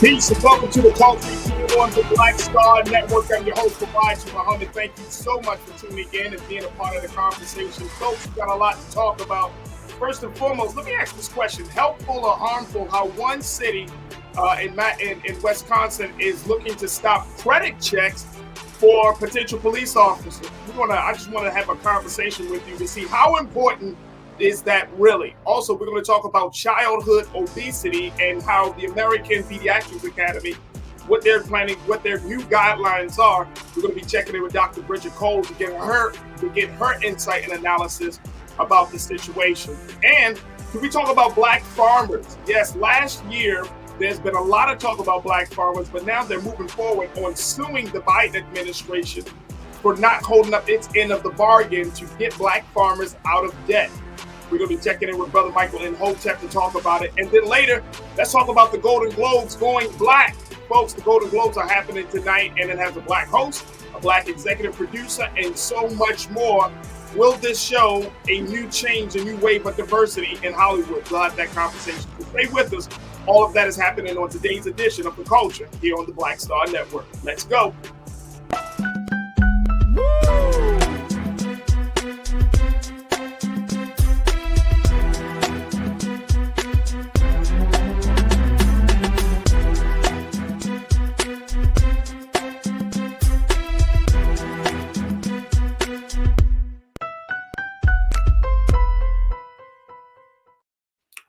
Peace and welcome to the Culture here on the Black Star Network. I'm your host, Farajii Muhammad. Thank you so much for tuning in and being a part of the conversation. Folks, we've got a lot to talk about. First and foremost, let me ask this question. Helpful or harmful how one city in Wisconsin is looking to stop credit checks for potential police officers? I just want to have a conversation with you to see how important is that really. Also, we're going to talk about childhood obesity and how the American Pediatrics Academy, what they're planning, what their new guidelines are. We're going to be checking in with Dr. Bridget Cole to get her insight and analysis about the situation. And can we talk about black farmers? Yes, last year there's been a lot of talk about black farmers, but now they're moving forward on suing the Biden administration for not holding up its end of the bargain to get black farmers out of debt. We're going to be checking in with Brother Michael in Hotep to talk about it. And then later, let's talk about the Golden Globes going black. Folks, the Golden Globes are happening tonight, and it has a black host, a black executive producer, and so much more. Will this show a new change, a new wave of diversity in Hollywood? We'll have that conversation. So stay with us. All of that is happening on today's edition of The Culture here on the Black Star Network. Let's go.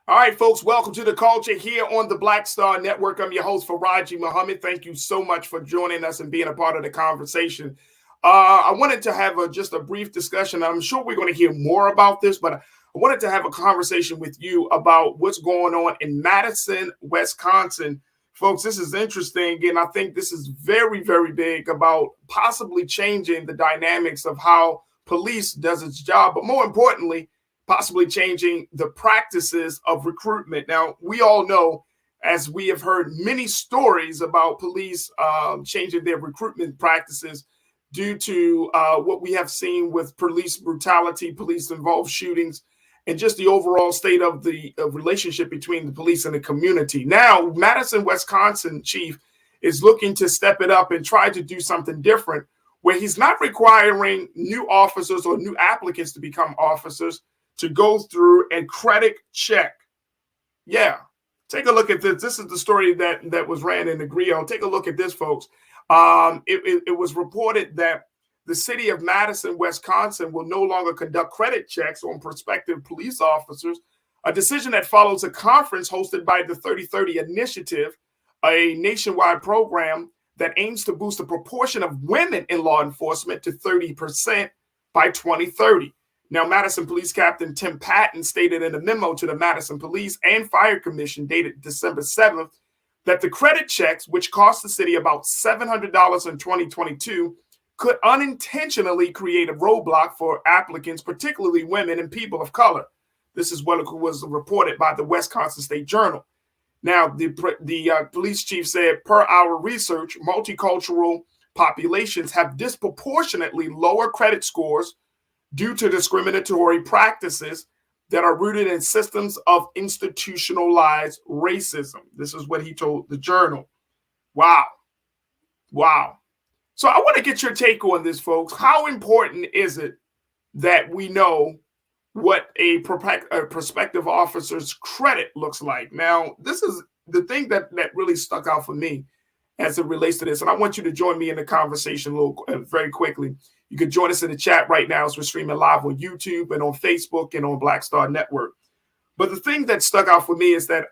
All right, folks, welcome to The Culture here on the Black Star Network. I'm your host, Farajii Muhammad. Thank you so much for joining us and being a part of the conversation. I wanted to have just a brief discussion. I'm sure we're going to hear more about this, but I wanted to have a conversation with you about what's going on in Madison, Wisconsin. Folks, this is interesting, and I think this is very, very big about possibly changing the dynamics of how police does its job, but more importantly, possibly changing the practices of recruitment. Now, we all know, as we have heard many stories about police changing their recruitment practices due to what we have seen with police brutality, police-involved shootings, and just the overall state of the relationship between the police and the community. Now, Madison, Wisconsin chief is looking to step it up and try to do something different, where he's not requiring new officers or new applicants to become officers to go through and credit check. Yeah, take a look at this. This is the story that was ran in the Griot. Take a look at this, folks. It was reported that the city of Madison, Wisconsin will no longer conduct credit checks on prospective police officers, a decision that follows a conference hosted by the 3030 Initiative, a nationwide program that aims to boost the proportion of women in law enforcement to 30% by 2030. Now, Madison Police Captain Tim Patton stated in a memo to the Madison Police and Fire Commission dated December 7th that the credit checks, which cost the city about $700 in 2022, could unintentionally create a roadblock for applicants, particularly women and people of color. This is what was reported by the Wisconsin State Journal. Now, the police chief said, per our research, multicultural populations have disproportionately lower credit scores due to discriminatory practices that are rooted in systems of institutionalized racism. This is what he told the Journal. Wow. So I want to get your take on this, folks. How important is it that we know what a prospective officer's credit looks like? Now, this is the thing that really stuck out for me as it relates to this. And I want you to join me in the conversation very quickly. You can join us in the chat right now as we're streaming live on YouTube and on Facebook and on Black Star Network. But the thing that stuck out for me is that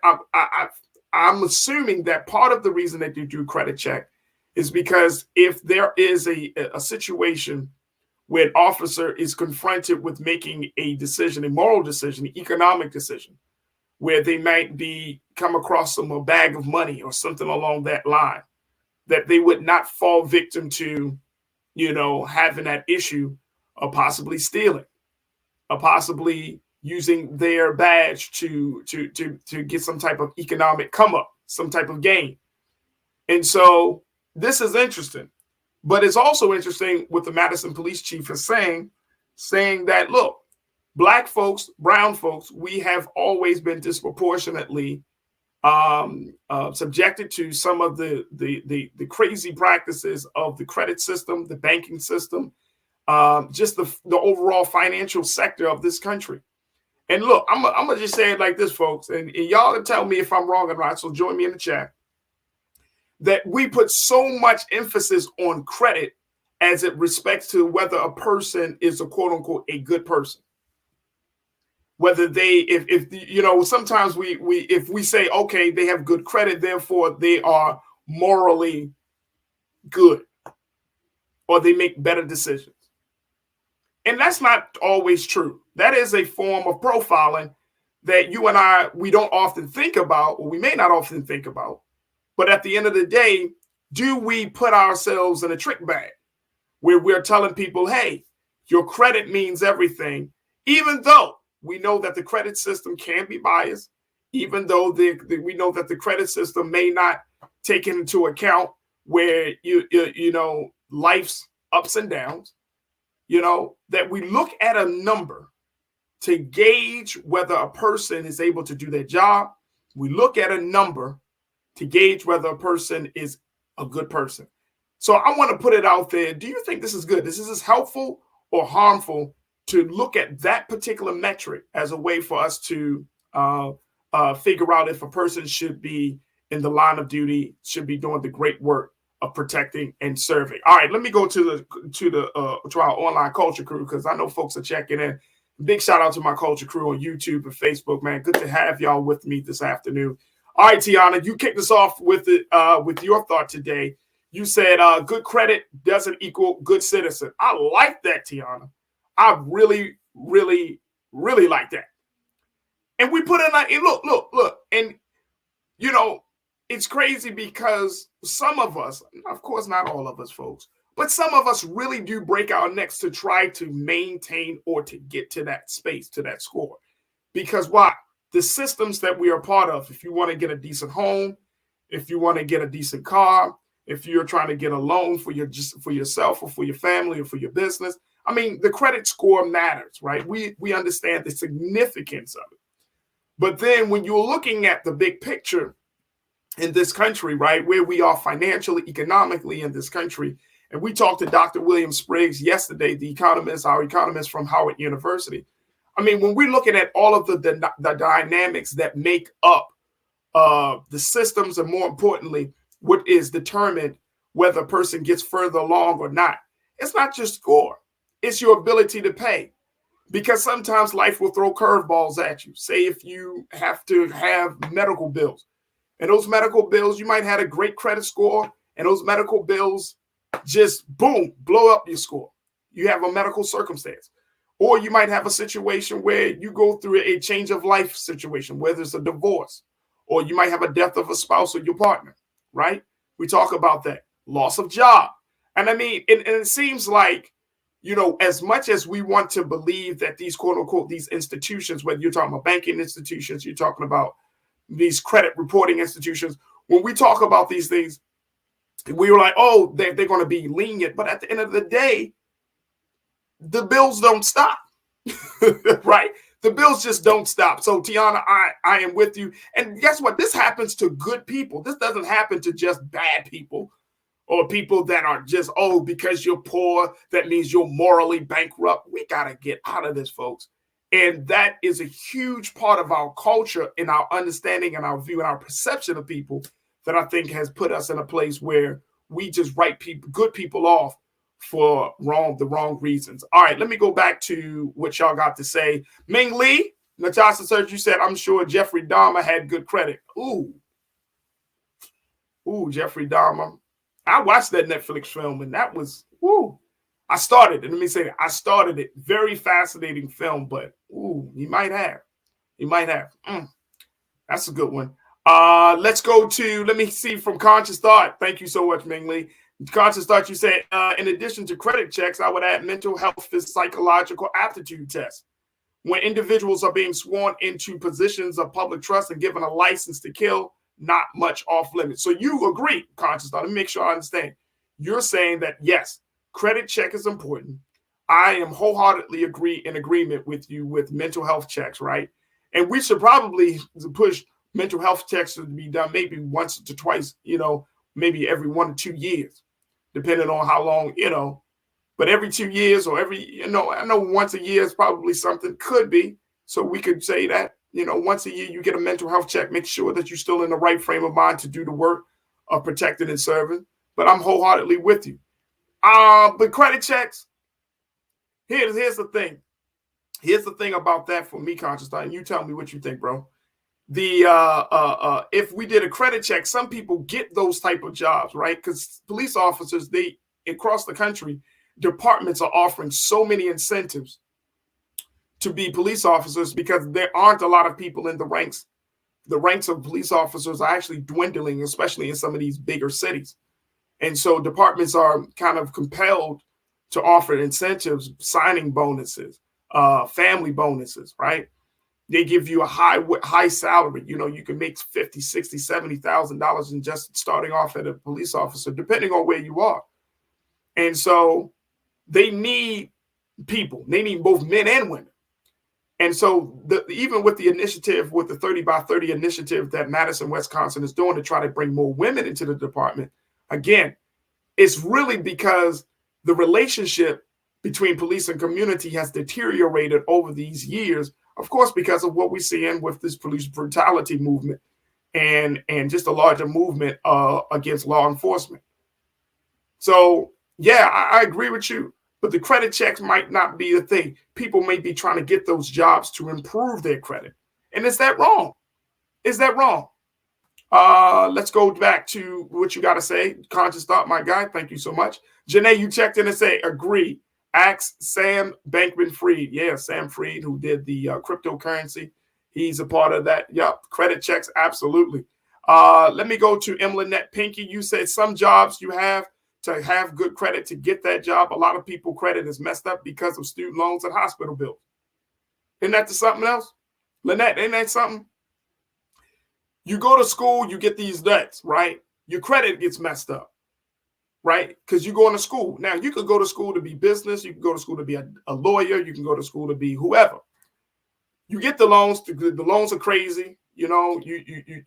I'm assuming that part of the reason that you do credit check is because if there is a situation where an officer is confronted with making a decision, a moral decision, an economic decision, where they might come across a bag of money or something along that line, that they would not fall victim to, having that issue of possibly stealing, or possibly using their badge to get some type of economic come up, some type of gain. And so this is interesting, but it's also interesting what the Madison police chief is saying that, look, Black folks, brown folks, we have always been disproportionately subjected to some of the crazy practices of the credit system, the banking system, just the overall financial sector of this country. And look, I'm gonna just say it like this, folks, and y'all can tell me if I'm wrong or not. So join me in the chat. That we put so much emphasis on credit as it respects to whether a person is a quote unquote a good person. Whether they, if you know, sometimes we if we say, okay, they have good credit, therefore they are morally good, or they make better decisions. And that's not always true. That is a form of profiling that you and I, we don't often think about, or we may not often think about. But at the end of the day, do we put ourselves in a trick bag where we're telling people, hey, your credit means everything, even though we know that the credit system can be biased, even though we know that the credit system may not take into account where you know life's ups and downs, you know, that we look at a number to gauge whether a person is able to do their job. We look at a number to gauge whether a person is a good person. So I want to put it out there. Do you think this is good? This is helpful or harmful to look at that particular metric as a way for us to figure out if a person should be in the line of duty, should be doing the great work of protecting and serving? All right, let me go to our online culture crew, because I know folks are checking in. Big shout out to my culture crew on YouTube and Facebook, man. Good to have y'all with me this afternoon. All right, Tiana, you kicked us off with it with your thought today. You said good credit doesn't equal good citizen. I like that, Tiana. I really, really, really like that. And we put in like, look, and you know, it's crazy because some of us, of course, not all of us, folks, but some of us really do break our necks to try to maintain or to get to that space, to that score. Because why? The systems that we are part of, if you want to get a decent home, if you want to get a decent car, if you're trying to get a loan for yourself or for your family or for your business, I mean, the credit score matters, right? We understand the significance of it. But then when you're looking at the big picture in this country, right, where we are financially, economically in this country, and we talked to Dr. William Spriggs yesterday, our economist from Howard University. I mean, when we're looking at all of the dynamics that make up the systems, and more importantly, what is determined whether a person gets further along or not, it's not just score. It's your ability to pay. Because sometimes life will throw curveballs at you. Say if you have to have medical bills, and those medical bills, you might have a great credit score, and those medical bills just, boom, blow up your score. You have a medical circumstance. Or you might have a situation where you go through a change of life situation, whether it's a divorce, or you might have a death of a spouse or your partner, right? We talk about that. Loss of job. And I mean, and it seems like, you know, as much as we want to believe that these quote unquote, these institutions, whether you're talking about banking institutions, you're talking about these credit reporting institutions, when we talk about these things, we were like, oh, they're going to be lenient. But at the end of the day, the bills don't stop, right? The bills just don't stop. So, Tiana, I am with you. And guess what? This happens to good people. This doesn't happen to just bad people or people that are just, oh, because you're poor, that means you're morally bankrupt. We got to get out of this, folks. And that is a huge part of our culture and our understanding and our view and our perception of people that I think has put us in a place where we just write good people off for the wrong reasons. All right, let me go back to what y'all got to say. Ming Lee, Natasha Search, you said, I'm sure Jeffrey Dahmer had good credit. Ooh, Jeffrey Dahmer. I watched that Netflix film, and that was, I started it. Let me say that. I started it. Very fascinating film, but, he might have. That's a good one. Let's go to, let me see, from Conscious Thought. Thank you so much, Ming Lee. Conscious Thought, you said, in addition to credit checks, I would add mental health and psychological aptitude tests. When individuals are being sworn into positions of public trust and given a license to kill, not much off limits. So you agree, Conscious Thought. Let me make sure I understand. You're saying that, yes, credit check is important. I am wholeheartedly in agreement with you with mental health checks, right? And we should probably push mental health checks should be done maybe once to twice, maybe every 1 to 2 years, depending on how long, but every 2 years or I know once a year is probably something, could be. So we could say that, once a year you get a mental health check, make sure that you're still in the right frame of mind to do the work of protecting and serving. But I'm wholeheartedly with you. But credit checks, here's the thing. Here's the thing about that for me, Conscious Thought, and you tell me what you think, bro. If we did a credit check, some people get those type of jobs, right? Because police officers, across the country, departments are offering so many incentives to be police officers because there aren't a lot of people in the ranks. The ranks of police officers are actually dwindling, especially in some of these bigger cities. And so departments are kind of compelled to offer incentives, signing bonuses, family bonuses, right? They give you a high salary. You can make $50,000, $60,000, $70,000 in just starting off as a police officer, depending on where you are. And so they need people. They need both men and women. And so even with the initiative, with the 30 by 30 initiative that Madison, Wisconsin is doing to try to bring more women into the department, again, it's really because the relationship between police and community has deteriorated over these years, of course, because of what we're seeing with this police brutality movement and just a larger movement against law enforcement. So, yeah, I agree with you. But the credit checks might not be the thing. People may be trying to get those jobs to improve their credit. And is that wrong? Is that wrong? Let's go back to what you got to say. Conscious Thought, my guy. Thank you so much. Janae, you checked in and say, agree. Ask Sam Bankman-Fried. Yeah, Sam Fried, who did the cryptocurrency. He's a part of that. Yep. Credit checks. Absolutely. Let me go to Lynette Pinky. You said some jobs you have to have good credit to get that job. A lot of people credit is messed up because of student loans and hospital bills. Isn't that something else? Lynette, ain't that something? You go to school, you get these debts, right? Your credit gets messed up, right? Because you're going to school. Now, you could go to school to be business. You can go to school to be a lawyer. You can go to school to be whoever. You get the loans. The loans are crazy. You're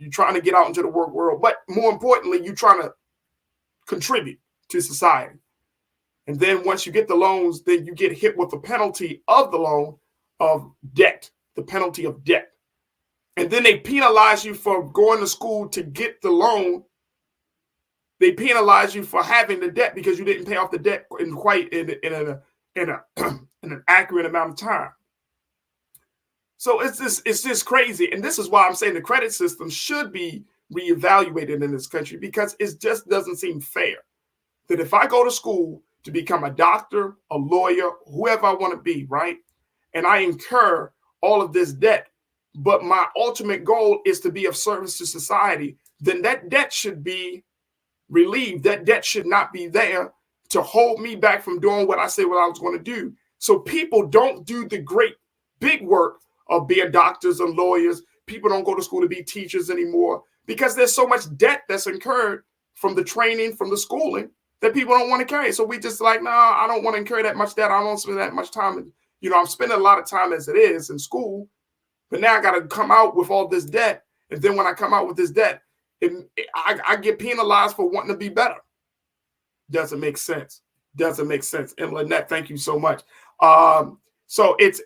trying to get out into the work world. But more importantly, you're trying to contribute to society. And then once you get the loans, then you get hit with the penalty of the loan of debt, the penalty of debt. And then they penalize you for going to school to get the loan. They penalize you for having the debt because you didn't pay off the debt in an accurate amount of time. So it's just crazy. And this is why I'm saying the credit system should be reevaluated in this country, because it just doesn't seem fair that if I go to school to become a doctor, a lawyer, whoever I want to be, right, and I incur all of this debt, but my ultimate goal is to be of service to society, then that debt should be relieved. That debt should not be there to hold me back from doing what I said what I was going to do. So people don't do the great big work of being doctors and lawyers. People don't go to school to be teachers anymore because there's so much debt that's incurred from the training, from the schooling, that people don't want to carry. So we just like, I don't want to incur that much debt. I don't spend that much time. I'm spending a lot of time as it is in school, but now I got to come out with all this debt. And then when I come out with this debt, I get penalized for wanting to be better. Doesn't make sense. Doesn't make sense. And Lynette, thank you so much. So it's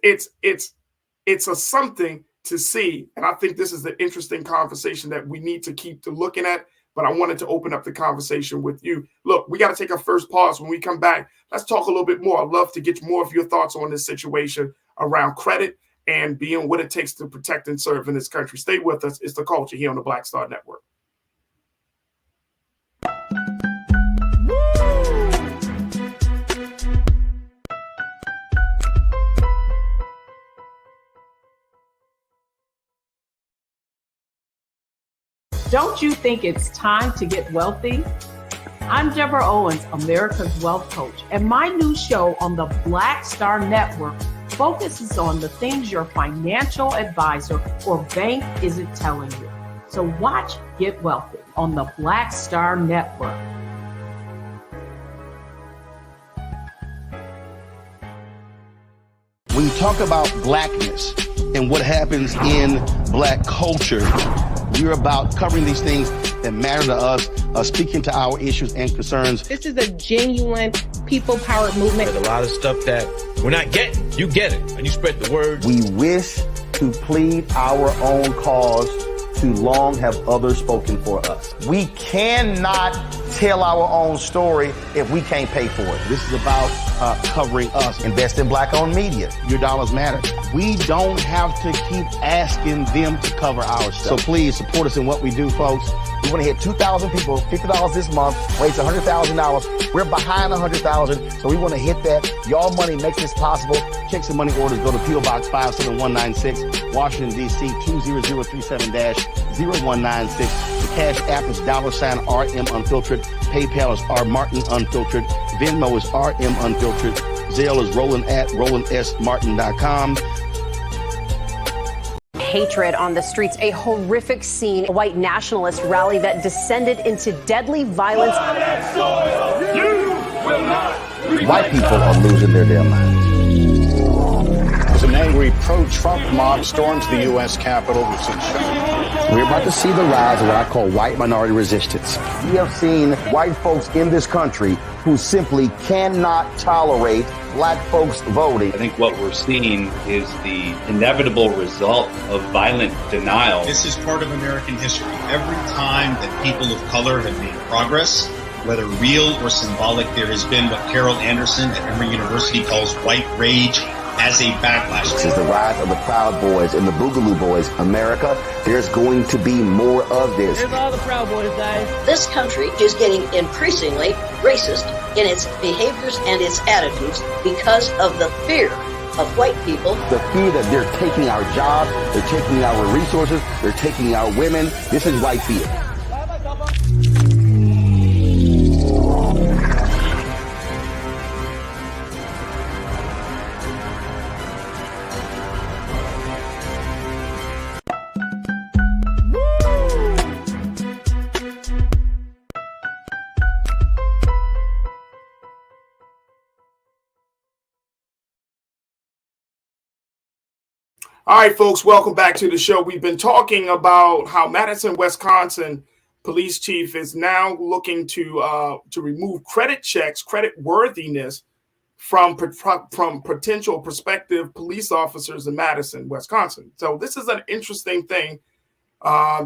a something to see. And I think this is an interesting conversation that we need to keep looking at. But I wanted to open up the conversation with you. Look, we got to take our first pause. When we come back, let's talk a little bit more. I'd love to get more of your thoughts on this situation around credit and being what it takes to protect and serve in this country. Stay with us. It's The Culture here on the Black Star Network. Don't you think it's time to get wealthy? I'm Deborah Owens, America's Wealth Coach, and my new show on the Black Star Network focuses on the things your financial advisor or bank isn't telling you. So watch Get Wealthy on the Black Star Network. When you talk about blackness and what happens in black culture, We're about covering these things that matter to us, speaking to our issues and concerns. This is a genuine people-powered movement. There's a lot of stuff that we're not getting. You get it, and you spread the word. We wish to plead our own cause. Too long have others spoken for us. We cannot tell our own story if we can't pay for it. This is about covering us. Invest in black-owned media. Your dollars matter. We don't have to keep asking them to cover our stuff. So please support us in what we do, folks. We want to hit 2,000 people, $50 this month, raise $100,000. We're behind 100,000, so we want to hit that. Y'all money makes this possible. Check some money orders. Go to P.O. Box 57196, Washington, D.C. 20037-0196. The Cash App is $RM Unfiltered. PayPal is R Martin Unfiltered. Venmo is RM Unfiltered. Zelle is RolandSMartin.com. Hatred on the streets, a horrific scene, a white nationalist rally that descended into deadly violence. White people are losing their damn minds. An angry pro-Trump mob storms the U.S. Capitol. We're about to see the rise of what I call white minority resistance. We have seen white folks in this country who simply cannot tolerate black folks voting. I think what we're seeing is the inevitable result of violent denial. This is part of American history. Every time that people of color have made progress, whether real or symbolic, there has been what Carol Anderson at Emory University calls white rage as a backlash. This is the rise of the Proud Boys and the Boogaloo Boys. America, there's going to be more of this. There's all the Proud Boys, guys. This country is getting increasingly racist in its behaviors and its attitudes because of the fear of white people. The fear that they're taking our jobs, they're taking our resources, they're taking our women. This is white fear. All right, folks, welcome back to the show. We've been talking about how Madison, Wisconsin police chief is now looking to remove credit checks, credit worthiness from potential prospective police officers in Madison, Wisconsin. So this is an interesting thing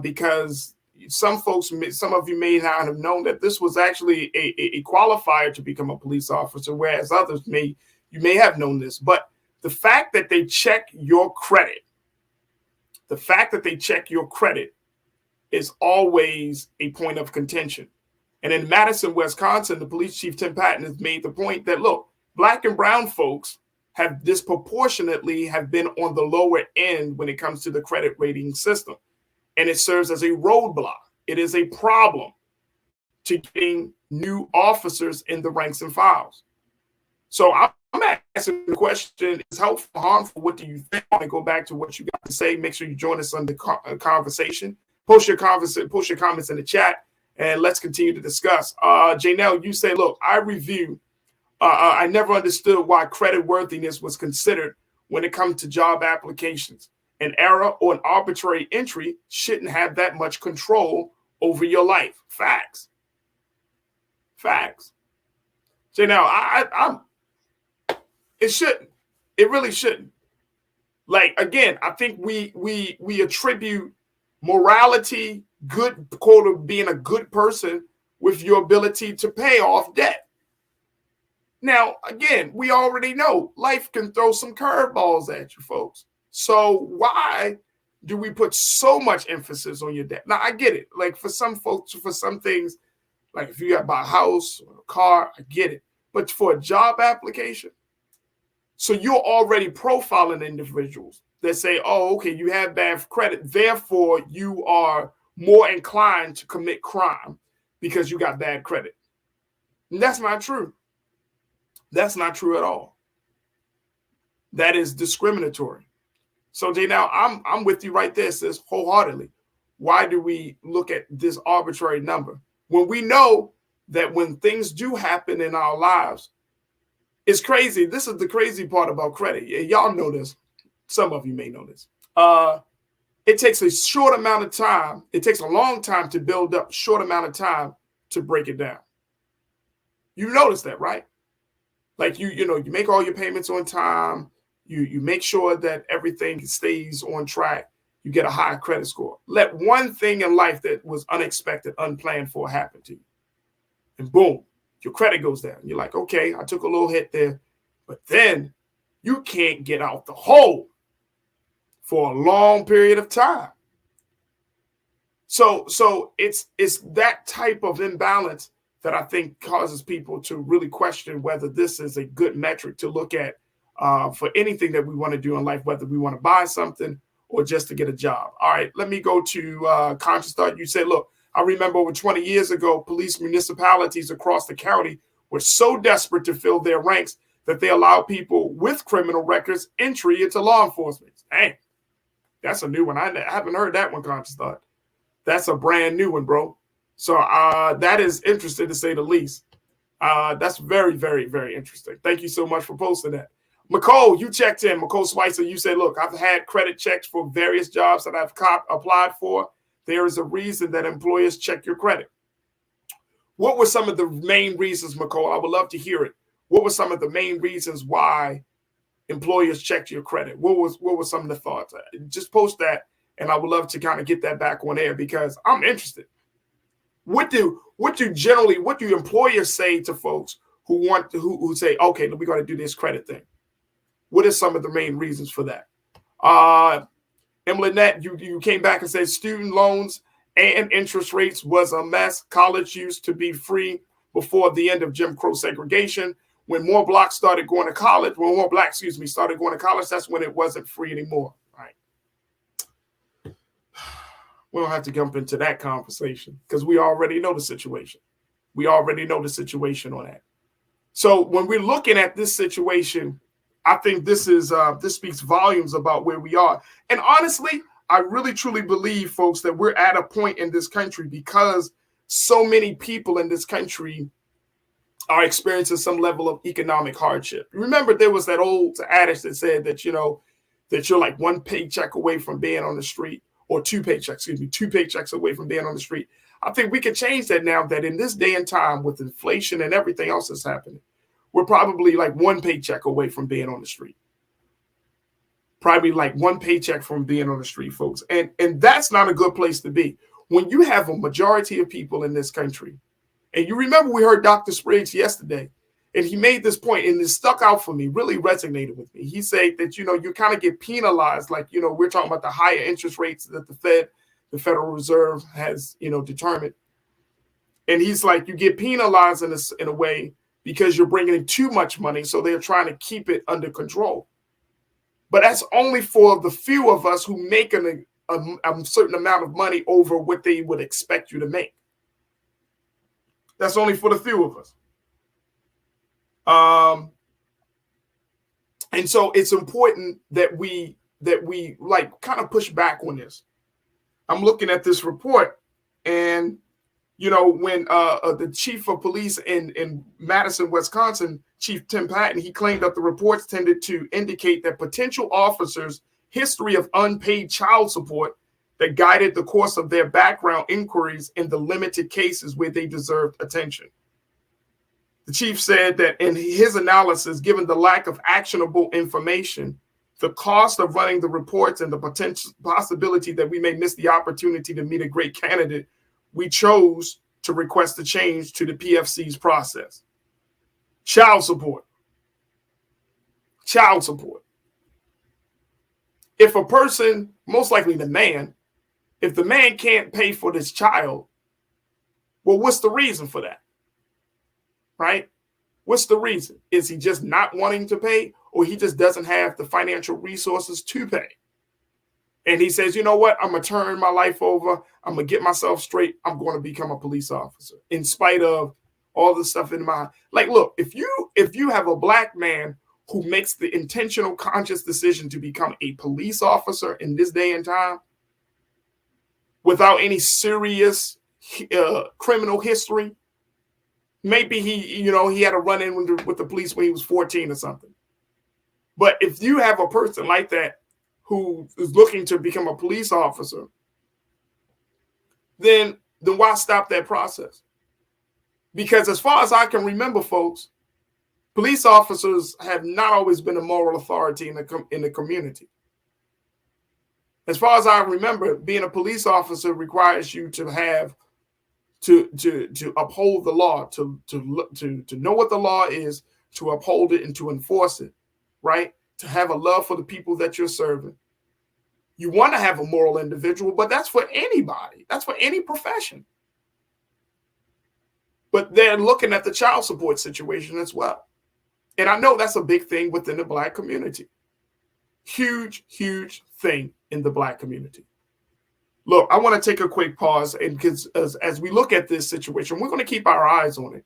because some of you may not have known that this was actually a qualifier to become a police officer, whereas others you may have known this, but the fact that they check your credit, is always a point of contention. And in Madison, Wisconsin, the police chief, Tim Patton, has made the point that, look, black and brown folks have disproportionately have been on the lower end when it comes to the credit rating system. And it serves as a roadblock. It is a problem to getting new officers in the ranks and files. So I'm asking the question, is helpful or harmful? What do you think? I want to go back to what you got to say. Make sure you join us on the conversation. Post your comments in the chat, and let's continue to discuss. Janelle, you say, look, I never understood why credit worthiness was considered when it comes to job applications. An error or an arbitrary entry shouldn't have that much control over your life. Facts. Janelle, it shouldn't. It really shouldn't. Like, again, I think we attribute morality, good quote of being a good person with your ability to pay off debt. Now, again, we already know life can throw some curveballs at you, folks. So why do we put so much emphasis on your debt? Now, I get it. Like, for some folks, for some things, like if you got to buy a house or a car, I get it. But for a job application, so you're already profiling individuals that say, oh, okay, you have bad credit, therefore you are more inclined to commit crime because you got bad credit. And that's not true. That's not true at all. That is discriminatory. So Jay, now I'm with you right there, sis, wholeheartedly. Why do we look at this arbitrary number when we know that when things do happen in our lives, it's crazy. This is the crazy part about credit. Y'all know this. Some of you may know this. it takes a short amount of time. It takes a long time to build up, short amount of time to break it down. You notice that, right? Like you make all your payments on time. You make sure that everything stays on track. You get a high credit score. Let one thing in life that was unexpected, unplanned for happen to you. And boom, your credit goes down. You're like, okay, I took a little hit there. But then you can't get out the hole for a long period of time. So it's that type of imbalance that I think causes people to really question whether this is a good metric to look at for anything that we want to do in life, whether we want to buy something or just to get a job. All right, let me go to Conscious Thought. You said, look, I remember over 20 years ago, police municipalities across the county were so desperate to fill their ranks that they allowed people with criminal records entry into law enforcement. Dang, that's a new one. I haven't heard that one, Conscious Thought. That's a brand new one, bro. So that is interesting to say the least. That's very, very, very interesting. Thank you so much for posting that. McCole, you checked in. McCole Spicer, you said, look, I've had credit checks for various jobs that I've applied for. There is a reason that employers check your credit. What were some of the main reasons, McCole? I would love to hear it. What were some of the main reasons why employers checked your credit? What were some of the thoughts? Just post that, and I would love to kind of get that back on air because I'm interested. What do employers say to folks who say, okay, we're going to do this credit thing? What are some of the main reasons for that? Emily Nett, you came back and said student loans and interest rates was a mess. College used to be free before the end of Jim Crow segregation. When more blacks started going to college, started going to college, that's when it wasn't free anymore. Right? We don't have to jump into that conversation because we already know the situation. We already know the situation on that. So when we're looking at this situation, I think this speaks volumes about where we are. And honestly, I really, truly believe, folks, that we're at a point in this country because so many people in this country are experiencing some level of economic hardship. Remember, there was that old adage that said that, that you're like one paycheck away from being on the street, or two paychecks away from being on the street. I think we can change that now that in this day and time with inflation and everything else that's happening, we're probably like one paycheck away from being on the street. Probably like one paycheck from being on the street, folks. And that's not a good place to be. When you have a majority of people in this country, and you remember we heard Dr. Spriggs yesterday, and he made this point, and it stuck out for me, really resonated with me. He said that, you kind of get penalized, like, we're talking about the higher interest rates that the Federal Reserve has, determined. And he's like, you get penalized in a way because you're bringing in too much money, so they're trying to keep it under control. But that's only for the few of us who make a certain amount of money over what they would expect you to make. That's only for the few of us. And so it's important that we like kind of push back on this. I'm looking at this report, and when the chief of police in Madison, Wisconsin, Chief Tim Patton, he claimed that the reports tended to indicate that potential officers' history of unpaid child support that guided the course of their background inquiries in the limited cases where they deserved attention. The chief said that in his analysis, given the lack of actionable information, the cost of running the reports and the potential possibility that we may miss the opportunity to meet a great candidate, we chose to request a change to the PFC's process. Child support. Child support. If a person, most likely the man, if the man can't pay for this child, well, what's the reason for that? Right? What's the reason? Is he just not wanting to pay, or he just doesn't have the financial resources to pay? And he says, you know what? I'm going to turn my life over. I'm going to get myself straight. I'm going to become a police officer in spite of all the stuff in my, like, look, if you have a black man who makes the intentional, conscious decision to become a police officer in this day and time without any serious criminal history, maybe he had a run-in with the police when he was 14 or something. But if you have a person like that who is looking to become a police officer, then why stop that process? Because as far as I can remember, folks, police officers have not always been a moral authority in the community. As far as I remember, being a police officer requires you to have to uphold the law, to know what the law is, to uphold it and to enforce it, right? To have a love for the people that you're serving. You want to have a moral individual, but that's for anybody. That's for any profession. But they're looking at the child support situation as well. And I know that's a big thing within the Black community. Huge, huge thing in the Black community. Look, I want to take a quick pause, and because as we look at this situation, we're going to keep our eyes on it.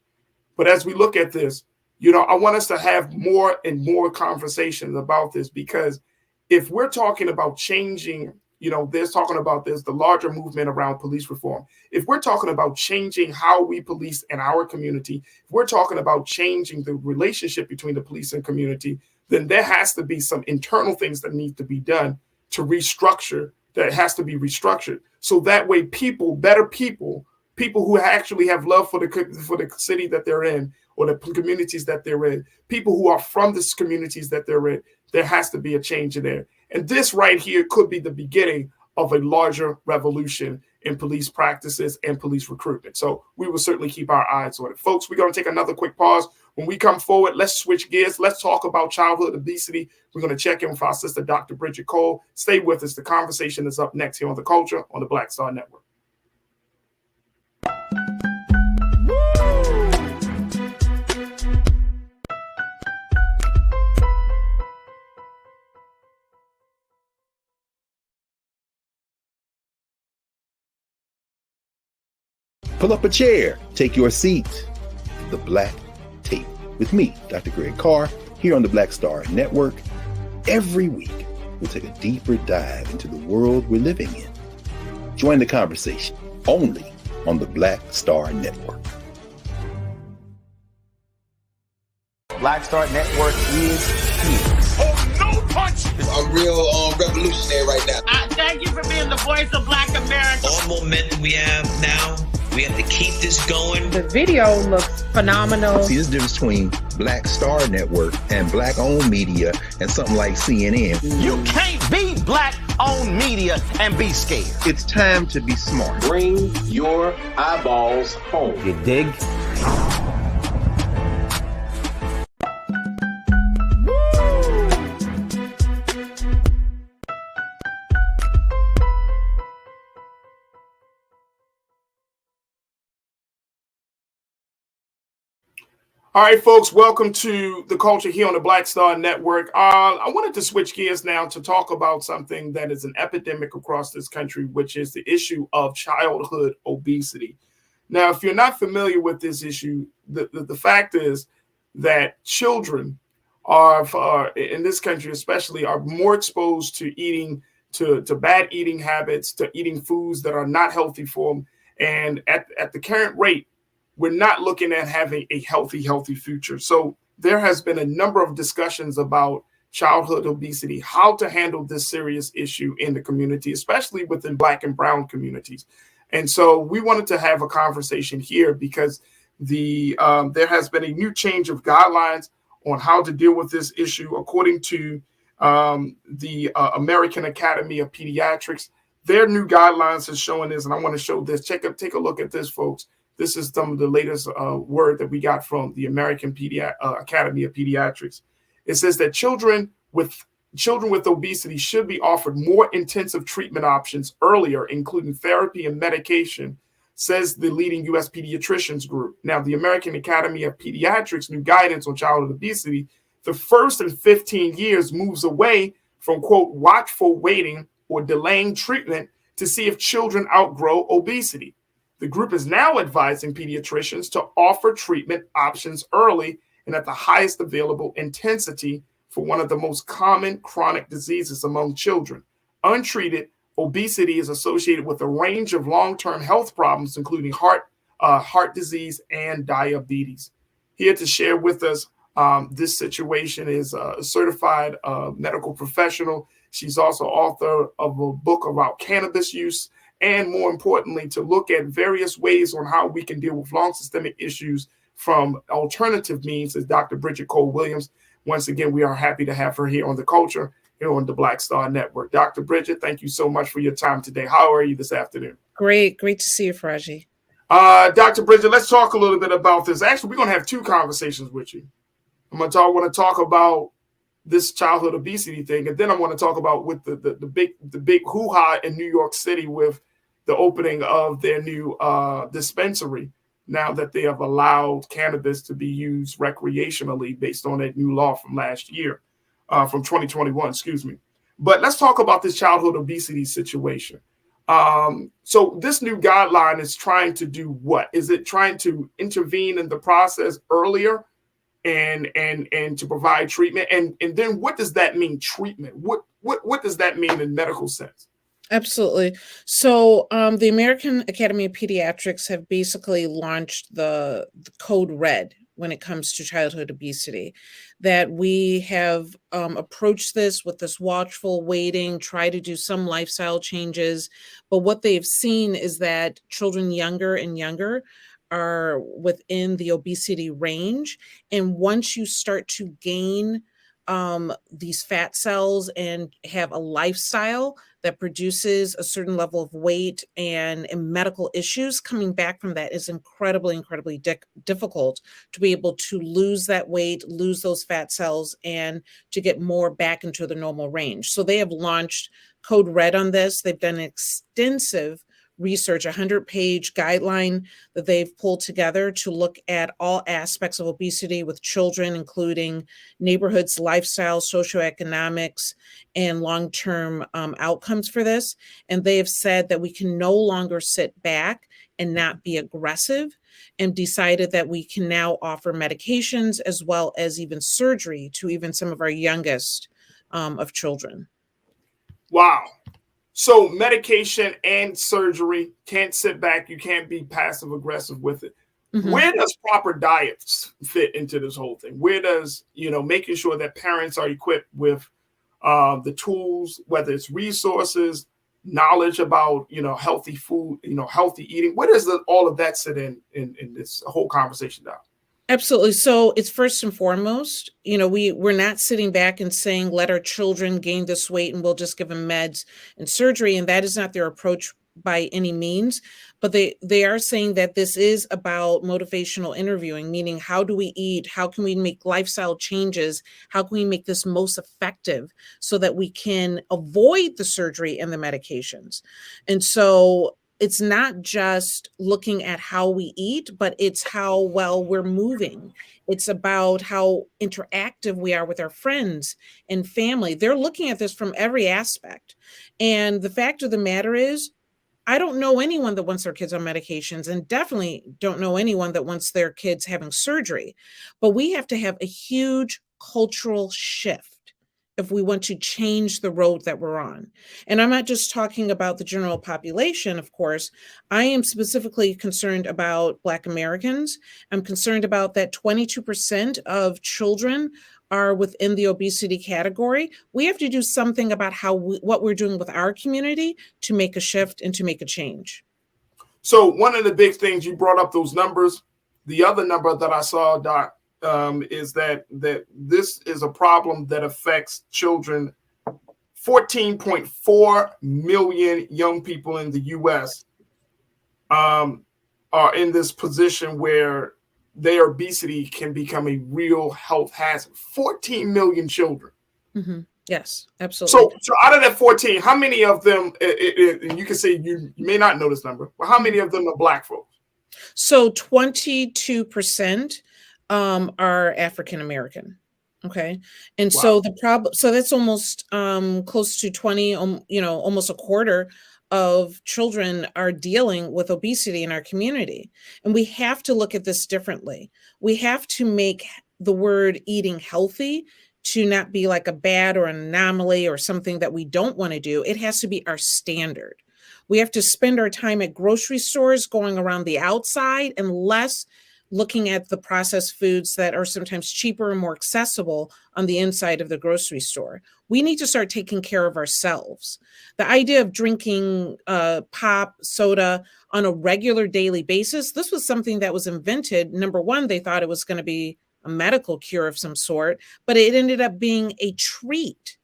But as we look at this, I want us to have more and more conversations about this, because if we're talking about changing, there's the larger movement around police reform. If we're talking about changing how we police in our community, if we're talking about changing the relationship between the police and community, then there has to be some internal things that need to be done to restructure. That has to be restructured. So that way better people who actually have love for the city that they're in, or the communities that they're in, people who are from the communities that they're in, there has to be a change in there. And this right here could be the beginning of a larger revolution in police practices and police recruitment. So we will certainly keep our eyes on it. Folks, we're going to take another quick pause. When we come forward, let's switch gears. Let's talk about childhood obesity. We're going to check in with our sister, Dr. Bridget Cole. Stay with us. The conversation is up next here on The Culture on the Black Star Network. Pull up a chair, take your seat. The Black Tape with me, Dr. Greg Carr, here on the Black Star Network. Every week, we'll take a deeper dive into the world we're living in. Join the conversation only on the Black Star Network. Black Star Network is here. Oh, no punch! I'm real revolutionary right now. Thank you for being the voice of Black America. All momentum we have now, we have to keep this going. The video looks phenomenal. See, there's a difference between Black Star Network and Black-owned media and something like CNN. You can't be Black-owned media and be scared. It's time to be smart. Bring your eyeballs home. You dig? All right, folks, welcome to The Culture here on the Black Star Network. I wanted to switch gears now to talk about something that is an epidemic across this country, which is the issue of childhood obesity. Now, if you're not familiar with this issue, the fact is that children are in this country especially, are more exposed to eating, to bad eating habits, to eating foods that are not healthy for them. And at the current rate, we're not looking at having a healthy future. So there has been a number of discussions about childhood obesity, how to handle this serious issue in the community, especially within Black and Brown communities. And so we wanted to have a conversation here because there has been a new change of guidelines on how to deal with this issue. According to the American Academy of Pediatrics, their new guidelines is showing this, and I want to show this. Take a look at this, folks. This is some of the latest word that we got from the American Academy of Pediatrics. It says that children with obesity should be offered more intensive treatment options earlier, including therapy and medication, says the leading U.S. pediatricians group. Now, the American Academy of Pediatrics' new guidance on childhood obesity, the first in 15 years moves away from, quote, watchful waiting or delaying treatment to see if children outgrow obesity. The group is now advising pediatricians to offer treatment options early and at the highest available intensity for one of the most common chronic diseases among children. Untreated, obesity is associated with a range of long-term health problems, including heart disease and diabetes. Here to share with us this situation is a certified medical professional, She's also author of a book about cannabis use, and more importantly, to look at various ways on how we can deal with long systemic issues from alternative means is Dr. Bridget Cole-Williams. Once again, we are happy to have her here on The Culture, here on the Black Star Network. Dr. Bridget, thank you so much for your time today. How are you this afternoon? Great to see you, Farajii. Dr. Bridget, let's talk a little bit about this. Actually, we're going to have two conversations with you. I want to talk about this childhood obesity thing, and then I want to talk about with the big hoo-ha in New York City with the opening of their new dispensary, now that they have allowed cannabis to be used recreationally based on that new law from last year, from 2021, excuse me. But let's talk about this childhood obesity situation. So this new guideline is trying to do what? Is it trying to intervene in the process earlier and to provide treatment? And then what does that mean, treatment? What does that mean in medical sense? Absolutely. So the American Academy of Pediatrics have basically launched the Code Red when it comes to childhood obesity, that we have approached this with this watchful waiting, try to do some lifestyle changes. But what they've seen is that children younger and younger are within the obesity range. And once you start to gain these fat cells and have a lifestyle that produces a certain level of weight and medical issues coming back from that is incredibly difficult to be able to lose that weight, lose those fat cells, and to get more back into the normal range. So they have launched Code Red on this. They've done extensive research, 100-page guideline that they've pulled together to look at all aspects of obesity with children, including neighborhoods, lifestyle, socioeconomics, and long-term outcomes for this. And they have said that we can no longer sit back and not be aggressive, and decided that we can now offer medications as well as even surgery to even some of our youngest of children. Wow. So medication and surgery, can't sit back. You can't be passive aggressive with it. Mm-hmm. Where does proper diets fit into this whole thing? Where does, making sure that parents are equipped with the tools, whether it's resources, knowledge about, healthy food, healthy eating. Where does all of that sit in this whole conversation now? Absolutely. So it's first and foremost, we're not sitting back and saying, let our children gain this weight and we'll just give them meds and surgery. And that is not their approach by any means. But they are saying that this is about motivational interviewing, meaning how do we eat? How can we make lifestyle changes? How can we make this most effective so that we can avoid the surgery and the medications? And so it's not just looking at how we eat, but it's how well we're moving. It's about how interactive we are with our friends and family. They're looking at this from every aspect. And the fact of the matter is, I don't know anyone that wants their kids on medications, and definitely don't know anyone that wants their kids having surgery. But we have to have a huge cultural shift if we want to change the road that we're on. And I'm not just talking about the general population, of course. I am specifically concerned about Black Americans. I'm concerned about that 22% of children are within the obesity category. We have to do something about what we're doing with our community to make a shift and to make a change. So one of the big things, you brought up those numbers. The other number that I saw, Doc, is that this is a problem that affects children. 14.4 million young people in the U.S. Are in this position where their obesity can become a real health hazard. 14 million children. Mm-hmm. Yes, absolutely. So out of that 14, how many of them, and you can say you may not know this number, but how many of them are Black folks? So 22% are African American. Okay. And wow. So the problem, so that's almost close to 20, almost a quarter of children are dealing with obesity in our community. And we have to look at this differently. We have to make the word eating healthy to not be like a bad or an anomaly or something that we don't want to do. It has to be our standard. We have to spend our time at grocery stores going around the outside and less looking at the processed foods that are sometimes cheaper and more accessible on the inside of the grocery store. We need to start taking care of ourselves. The idea of drinking pop, soda on a regular daily basis, this was something that was invented. Number one, they thought it was going to be a medical cure of some sort, but it ended up being a treat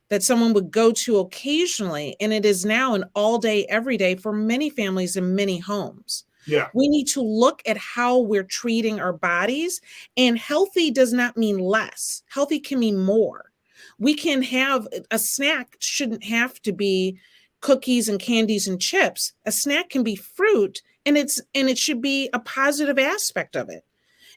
that someone would go to occasionally. And it is now an all day, every day for many families in many homes. Yeah. We need to look at how we're treating our bodies, and healthy does not mean less. Healthy can mean more. We can have a snack, shouldn't have to be cookies and candies and chips. A snack can be fruit, and it should be a positive aspect of it.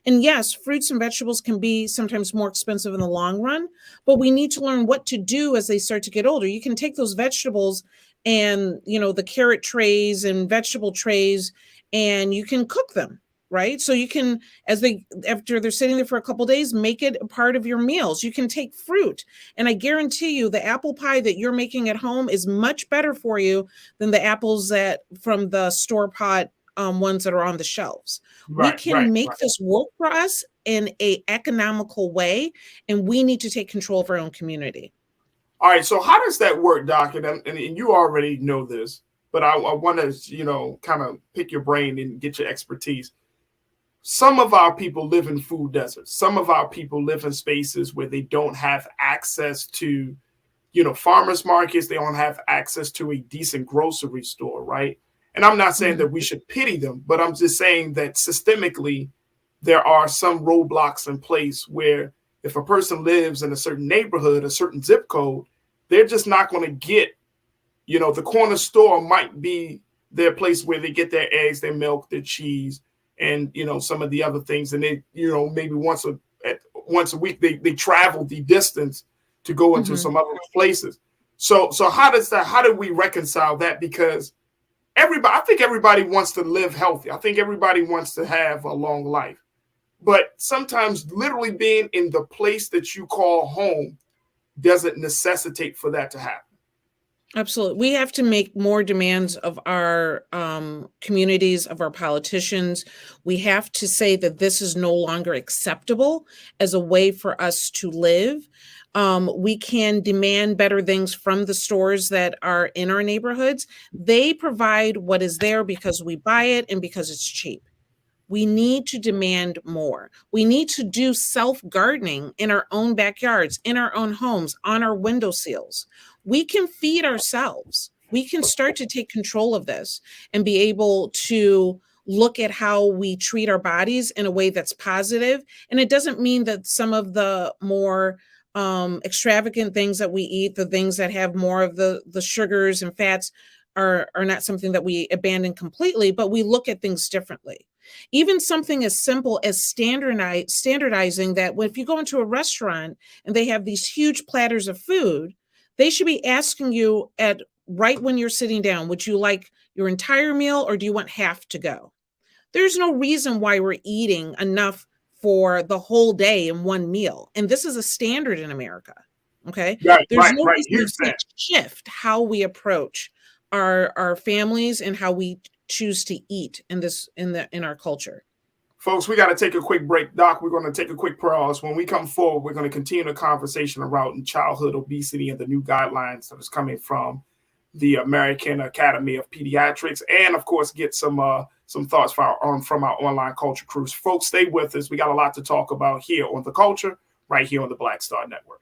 And yes, fruits and vegetables can be sometimes more expensive in the long run, but we need to learn what to do as they start to get older. You can take those vegetables and, the carrot trays and vegetable trays, and you can cook them, right? So you can, after they're sitting there for a couple of days, make it a part of your meals. You can take fruit. And I guarantee you the apple pie that you're making at home is much better for you than the apples from the store-bought ones that are on the shelves. We can make this work for us in a economical way, and we need to take control of our own community. All right. So how does that work, Doc? And you already know this, but I want to, kind of pick your brain and get your expertise. Some of our people live in food deserts. Some of our people live in spaces where they don't have access to, farmers markets. They don't have access to a decent grocery store, right? And I'm not saying that we should pity them, but I'm just saying that systemically, there are some roadblocks in place where if a person lives in a certain neighborhood, a certain zip code, they're just not going to get, the corner store might be their place where they get their eggs, their milk, their cheese, and, some of the other things. And they, maybe once a week, they travel the distance to go into some other places. So how do we reconcile that? Because I think everybody wants to live healthy. I think everybody wants to have a long life. But sometimes literally being in the place that you call home doesn't necessitate for that to happen. Absolutely. We have to make more demands of our communities, of our politicians. We have to say that this is no longer acceptable as a way for us to live. We can demand better things from the stores that are in our neighborhoods. They provide what is there because we buy it and because it's cheap. We need to demand more. We need to do self-gardening in our own backyards, in our own homes, on our windowsills. We can feed ourselves. We can start to take control of this and be able to look at how we treat our bodies in a way that's positive. And it doesn't mean that some of the more extravagant things that we eat, the things that have more of the sugars and fats are not something that we abandon completely, but we look at things differently. Even something as simple as standardizing that if you go into a restaurant and they have these huge platters of food, they should be asking you right when you're sitting down, would you like your entire meal or do you want half to go? There's no reason why we're eating enough for the whole day in one meal. And this is a standard in America. Okay. There's no reason to shift how we approach our families and how we choose to eat in our culture. Folks, we got to take a quick break. Doc, we're going to take a quick pause. When we come forward, we're going to continue the conversation around childhood obesity and the new guidelines that is coming from the American Academy of Pediatrics, and of course, get some thoughts from our online culture crews. Folks, stay with us. We got a lot to talk about here on The Culture, right here on the Black Star Network.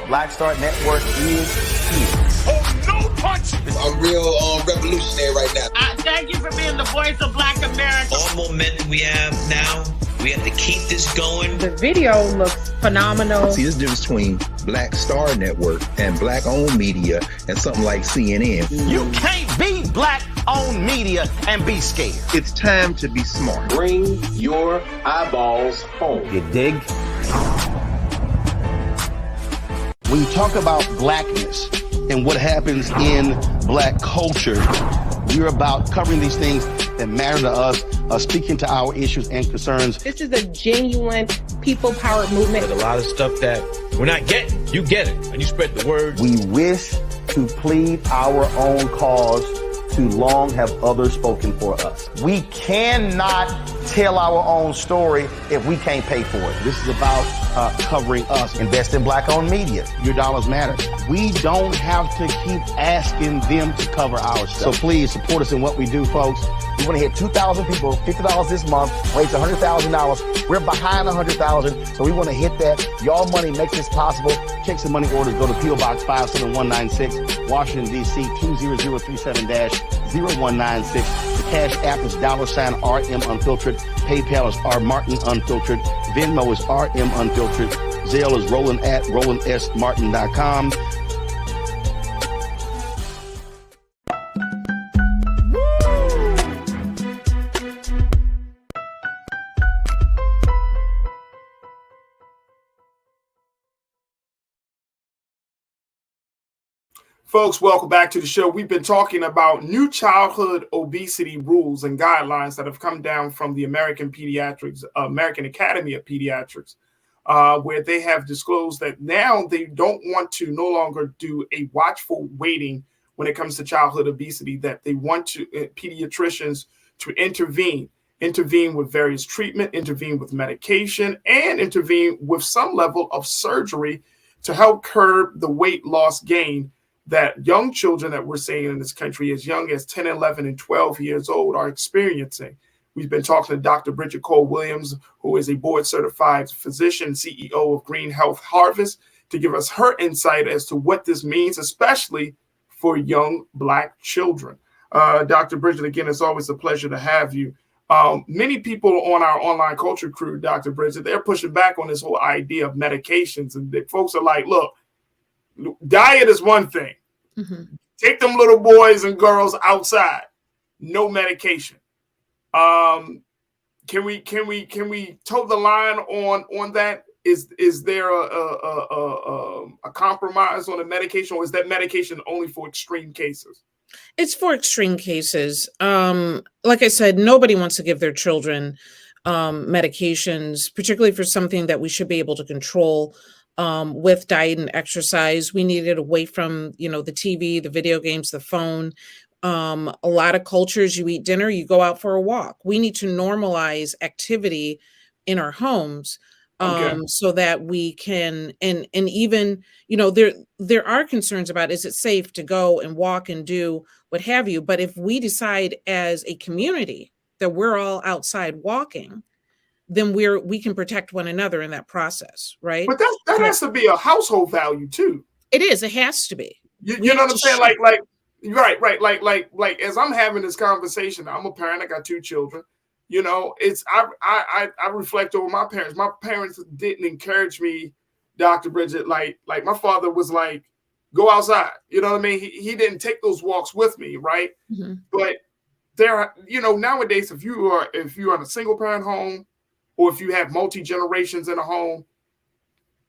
Black Star Network is here. Oh, no punch! I'm real revolutionary right now. Thank you for being the voice of Black America. All momentum we have now, we have to keep this going. The video looks phenomenal. See, there's a difference between Black Star Network and black-owned media and something like CNN. You can't be black-owned media and be scared. It's time to be smart. Bring your eyeballs home. You dig? When you talk about blackness and what happens in black culture, we're about covering these things that matter to us, speaking to our issues and concerns. This is a genuine people-powered movement. There's a lot of stuff that we're not getting. you get it, and you spread the word. We wish to plead our own cause. Too long have others spoken for us. We cannot tell our own story if we can't pay for it. This is about covering us. Invest in black-owned media. Your dollars matter. We don't have to keep asking them to cover our stuff. So please support us in what we do, folks. We want to hit 2,000 people, $50 this month, raise $100,000. We're behind 100,000, so we want to hit that. Y'all money makes this possible. Check some money orders. Go to P.O. Box 57196, Washington, D.C. 20037-0196. The Cash App is $RM Unfiltered. PayPal is R Martin Unfiltered. Venmo is RM Unfiltered. Zelle is Roland at RolandSMartin.com. Folks, welcome back to the show. We've been talking about new childhood obesity rules and guidelines that have come down from the American Academy of Pediatrics, where they have disclosed that now they don't want to no longer do a watchful waiting when it comes to childhood obesity, that they want to pediatricians to intervene with various treatment, intervene with medication, and intervene with some level of surgery to help curb the weight loss gain that young children that we're seeing in this country as young as 10, 11, and 12 years old are experiencing. We've been talking to Dr. Bridget Cole-Williams, who is a board-certified physician, CEO of Green Health Harvest, to give us her insight as to what this means, especially for young Black children. Dr. Bridget, again, it's always a pleasure to have you. Many people on our online culture crew, Dr. Bridget, they're pushing back on this whole idea of medications. And folks are like, look, diet is one thing. Mm-hmm. Take them little boys and girls outside. No medication. Can we toe the line on that? Is there a compromise on the medication, or is that medication only for extreme cases? It's for extreme cases. Like I said, nobody wants to give their children medications, particularly for something that we should be able to control. With diet and exercise, we need it away from, the TV, the video games, the phone. A lot of cultures, you eat dinner, you go out for a walk. We need to normalize activity in our homes, so that we can, and even, there are concerns about, is it safe to go and walk and do what have you? But if we decide as a community that we're all outside walking, then we can protect one another in that process, right? But that has to be a household value too. It is. It has to be. You know what I'm saying? Right. Like as I'm having this conversation, I'm a parent. I got 2 children. I reflect over my parents. My parents didn't encourage me, Dr. Bridget. Like my father was like, go outside. You know what I mean? He didn't take those walks with me, right? Mm-hmm. But there, nowadays, if you're in a single parent home, or if you have multi-generations in a home,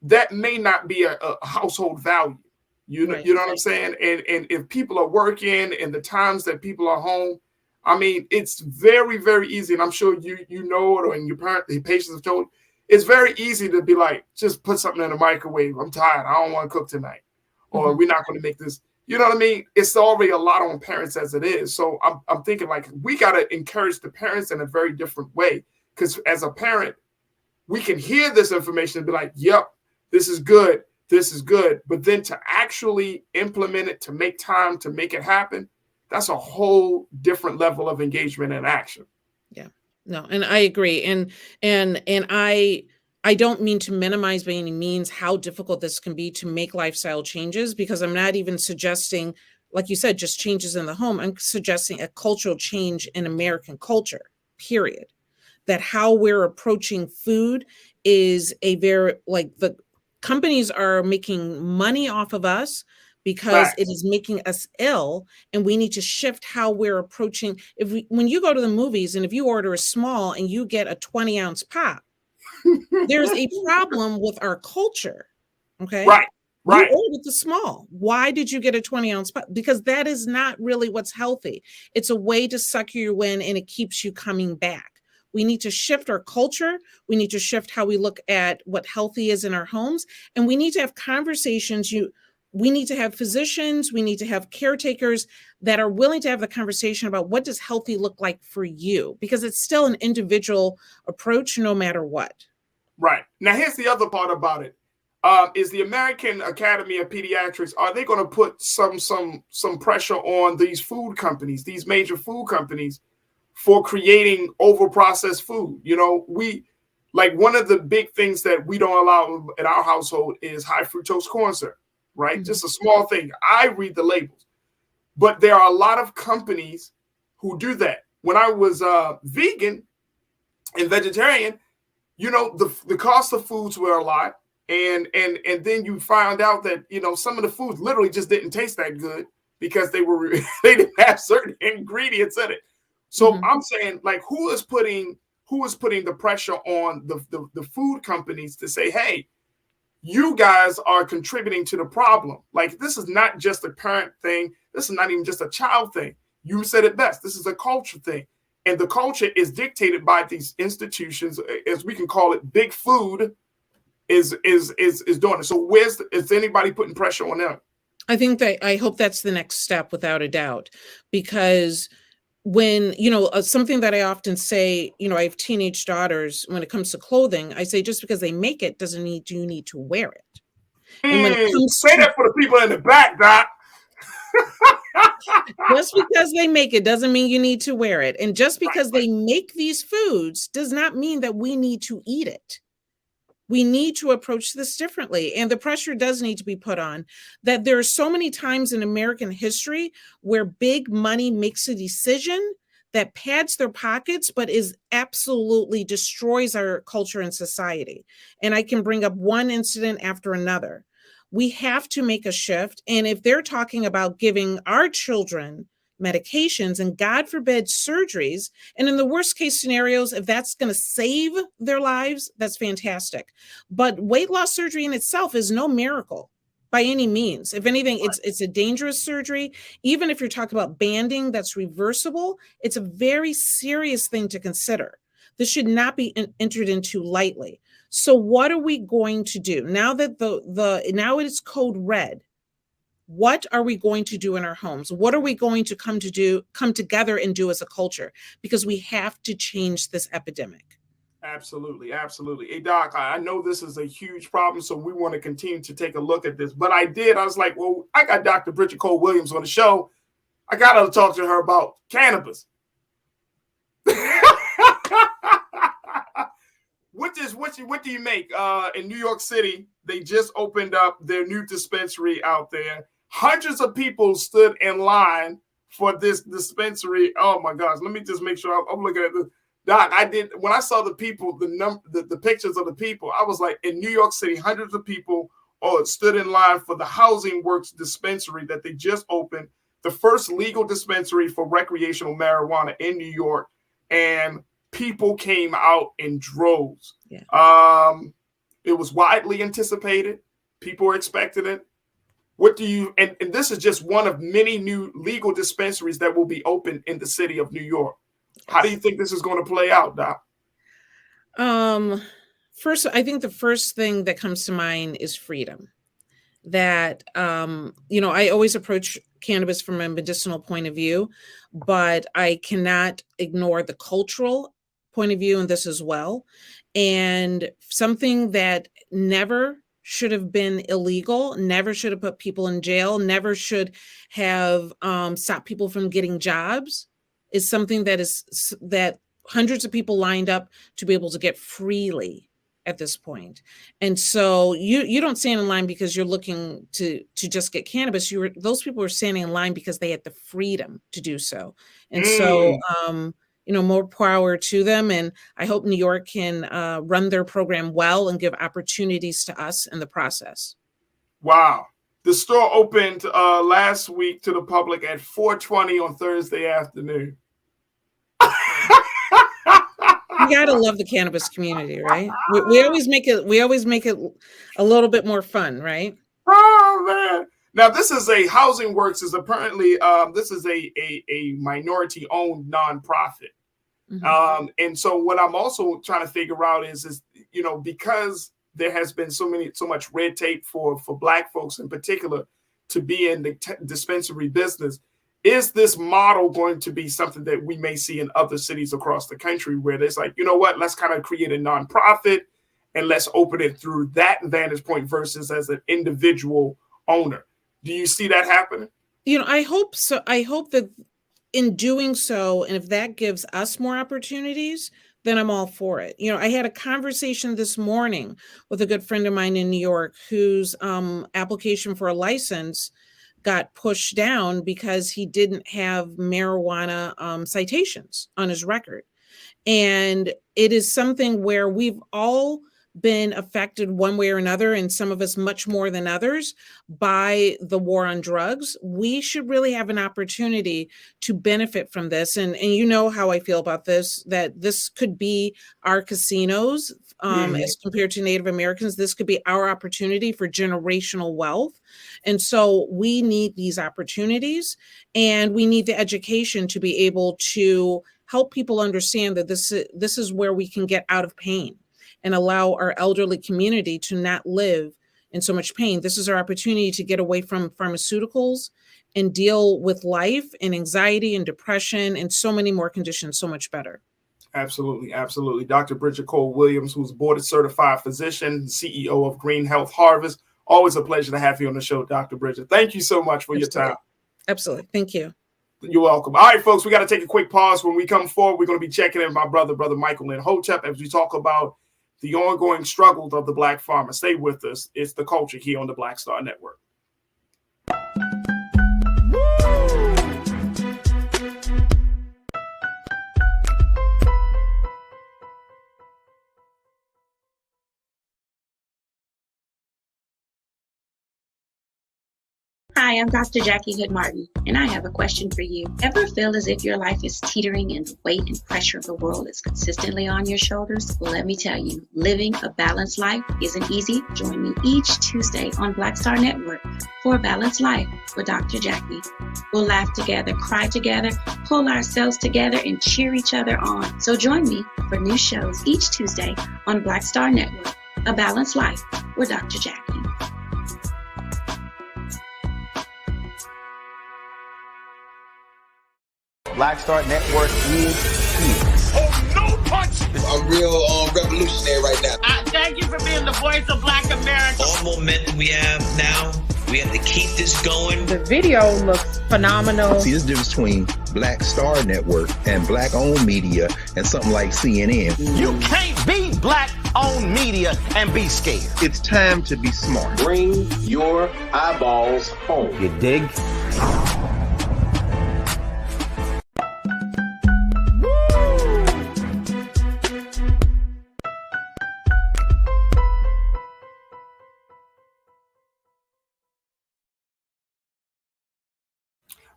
that may not be a household value. You know what I'm saying? And if people are working and the times that people are home, I mean, it's very, very easy. And I'm sure you know it, or in the patients have told, it's very easy to be like, just put something in the microwave. I'm tired. I don't want to cook tonight. Or we're not going to make this. You know what I mean? It's already a lot on parents as it is. So I'm thinking like, we got to encourage the parents in a very different way. Because as a parent, we can hear this information and be like, yep, this is good. This is good. But then to actually implement it, to make time, to make it happen, that's a whole different level of engagement and action. Yeah, no, and I agree. And I don't mean to minimize by any means how difficult this can be to make lifestyle changes, because I'm not even suggesting, like you said, just changes in the home. I'm suggesting a cultural change in American culture, period. That how we're approaching food is a very, the companies are making money off of us because it is making us ill, and we need to shift how we're approaching. When you go to the movies and if you order a small and you get a 20-ounce pop, there's a problem with our culture. Okay. Right. You ordered the small. Why did you get a 20-ounce pop? Because that is not really what's healthy. It's a way to suck you in, and it keeps you coming back. We need to shift our culture. We need to shift how we look at what healthy is in our homes. And we need to have conversations. We need to have physicians. We need to have caretakers that are willing to have the conversation about what does healthy look like for you, because it's still an individual approach no matter what. Right. Now, here's the other part about it. Is the American Academy of Pediatrics, are they going to put some pressure on these food companies, these major food companies, for creating over-processed food? You know, one of the big things that we don't allow in our household is high fructose corn syrup, right? Just a small thing. I read the labels. But there are a lot of companies who do that. When I was vegan and vegetarian, you know, the cost of foods were a lot. And then you found out that, you know, some of the foods literally just didn't taste that good because they didn't have certain ingredients in it. So I'm saying, like, who is putting the pressure on the food companies to say, hey, you guys are contributing to the problem. Like, this is not just a parent thing. This is not even just a child thing. You said it best. This is a culture thing. And the culture is dictated by these institutions, as we can call it. Big food is doing it. So is anybody putting pressure on them? I hope that's the next step, without a doubt, because when, you know, something that I often say, you know, I have teenage daughters. When it comes to clothing, I say, just because they make it doesn't mean you need to wear it. And when it comes say that for the people in the back, Doc. Just because they make it doesn't mean you need to wear it. And just because they make these foods does not mean that we need to eat it. We need to approach this differently. And the pressure does need to be put on that. There are so many times in American history where big money makes a decision that pads their pockets, but is absolutely destroys our culture and society. And I can bring up one incident after another. We have to make a shift. And if they're talking about giving our children medications and, God forbid, surgeries, and in the worst case scenarios, if that's going to save their lives, that's fantastic. But weight loss surgery in itself is no miracle by any means. If anything, it's a dangerous surgery. Even if you're talking about banding that's reversible, it's a very serious thing to consider. This should not be entered into lightly. So what are we going to do now that now it is code red? What are we going to do in our homes? What are we going to come together and do as a culture? Because we have to change this epidemic. Absolutely. Absolutely. Hey, Doc, I know this is a huge problem, so we want to continue to take a look at this. But I was like, well, I got Dr. Bridget Cole Williams on the show. I got to talk to her about cannabis. What do you make? In New York City, they just opened up their new dispensary out there. Hundreds of people stood in line for this dispensary. Oh my gosh! Let me just make sure I'm looking at this. Doc, when I saw the people, the pictures of the people, I was like, in New York City, hundreds of people stood in line for the Housing Works dispensary that they just opened, the first legal dispensary for recreational marijuana in New York, and people came out in droves. Yeah. It was widely anticipated. People were expecting it. And this is just one of many new legal dispensaries that will be open in the city of New York. How do you think this is going to play out, Doc? First, I think the first thing that comes to mind is freedom. That, I always approach cannabis from a medicinal point of view, but I cannot ignore the cultural point of view in this as well. And something that never should have been illegal, never should have put people in jail, never should have stopped people from getting jobs, is something that hundreds of people lined up to be able to get freely at this point. And so you don't stand in line because you're looking to just get cannabis. Those people were standing in line because they had the freedom to do so. And so more power to them. And I hope New York can run their program well and give opportunities to us in the process. Wow. The store opened last week to the public at 4:20 on Thursday afternoon. You gotta love the cannabis community, right? We always make it a little bit more fun, right? Oh man. Now, this is a Housing Works is apparently this is a minority-owned nonprofit. Mm-hmm. And so what I'm also trying to figure out is, because there has been so much red tape for Black folks in particular to be in the dispensary business, is this model going to be something that we may see in other cities across the country where there's like, you know what, let's kind of create a nonprofit and let's open it through that vantage point versus as an individual owner? Do you see that happening? I hope so. I hope that in doing so, and if that gives us more opportunities, then I'm all for it. I had a conversation this morning with a good friend of mine in New York whose application for a license got pushed down because he didn't have marijuana citations on his record. And it is something where we've all been affected one way or another, and some of us much more than others, by the war on drugs. We should really have an opportunity to benefit from this. And you know how I feel about this, that this could be our casinos as compared to Native Americans. This could be our opportunity for generational wealth. And so we need these opportunities, and we need the education to be able to help people understand that this is where we can get out of pain and allow our elderly community to not live in so much pain. This is our opportunity to get away from pharmaceuticals and deal with life and anxiety and depression and so many more conditions so much better. Absolutely. Absolutely. Dr. Bridget Cole Williams, who's board certified physician, CEO of Green Health Harvest. Always a pleasure to have you on the show, Dr. Bridget. Thank you so much for your time. Absolutely. Thank you. You're welcome. All right, folks, we got to take a quick pause. When we come forward, we're going to be checking in with my brother Michael and Hotep, as we talk about the ongoing struggles of the Black farmer. Stay with us. It's The Culture here on the Black Star Network. Hi, I'm Dr. Jackie Hood Martin, and I have a question for you. Ever feel as if your life is teetering and the weight and pressure of the world is consistently on your shoulders? Well, let me tell you, living a balanced life isn't easy. Join me each Tuesday on Black Star Network for A Balanced Life with Dr. Jackie. We'll laugh together, cry together, pull ourselves together, and cheer each other on. So join me for new shows each Tuesday on Black Star Network, A Balanced Life with Dr. Jackie. Black Star Network is here. Oh, no punch! I'm real revolutionary right now. Thank you for being the voice of Black America. All momentum we have now, we have to keep this going. The video looks phenomenal. See, there's a difference between Black Star Network and Black-owned media and something like CNN. You can't be Black-owned media and be scared. It's time to be smart. Bring your eyeballs home. You dig?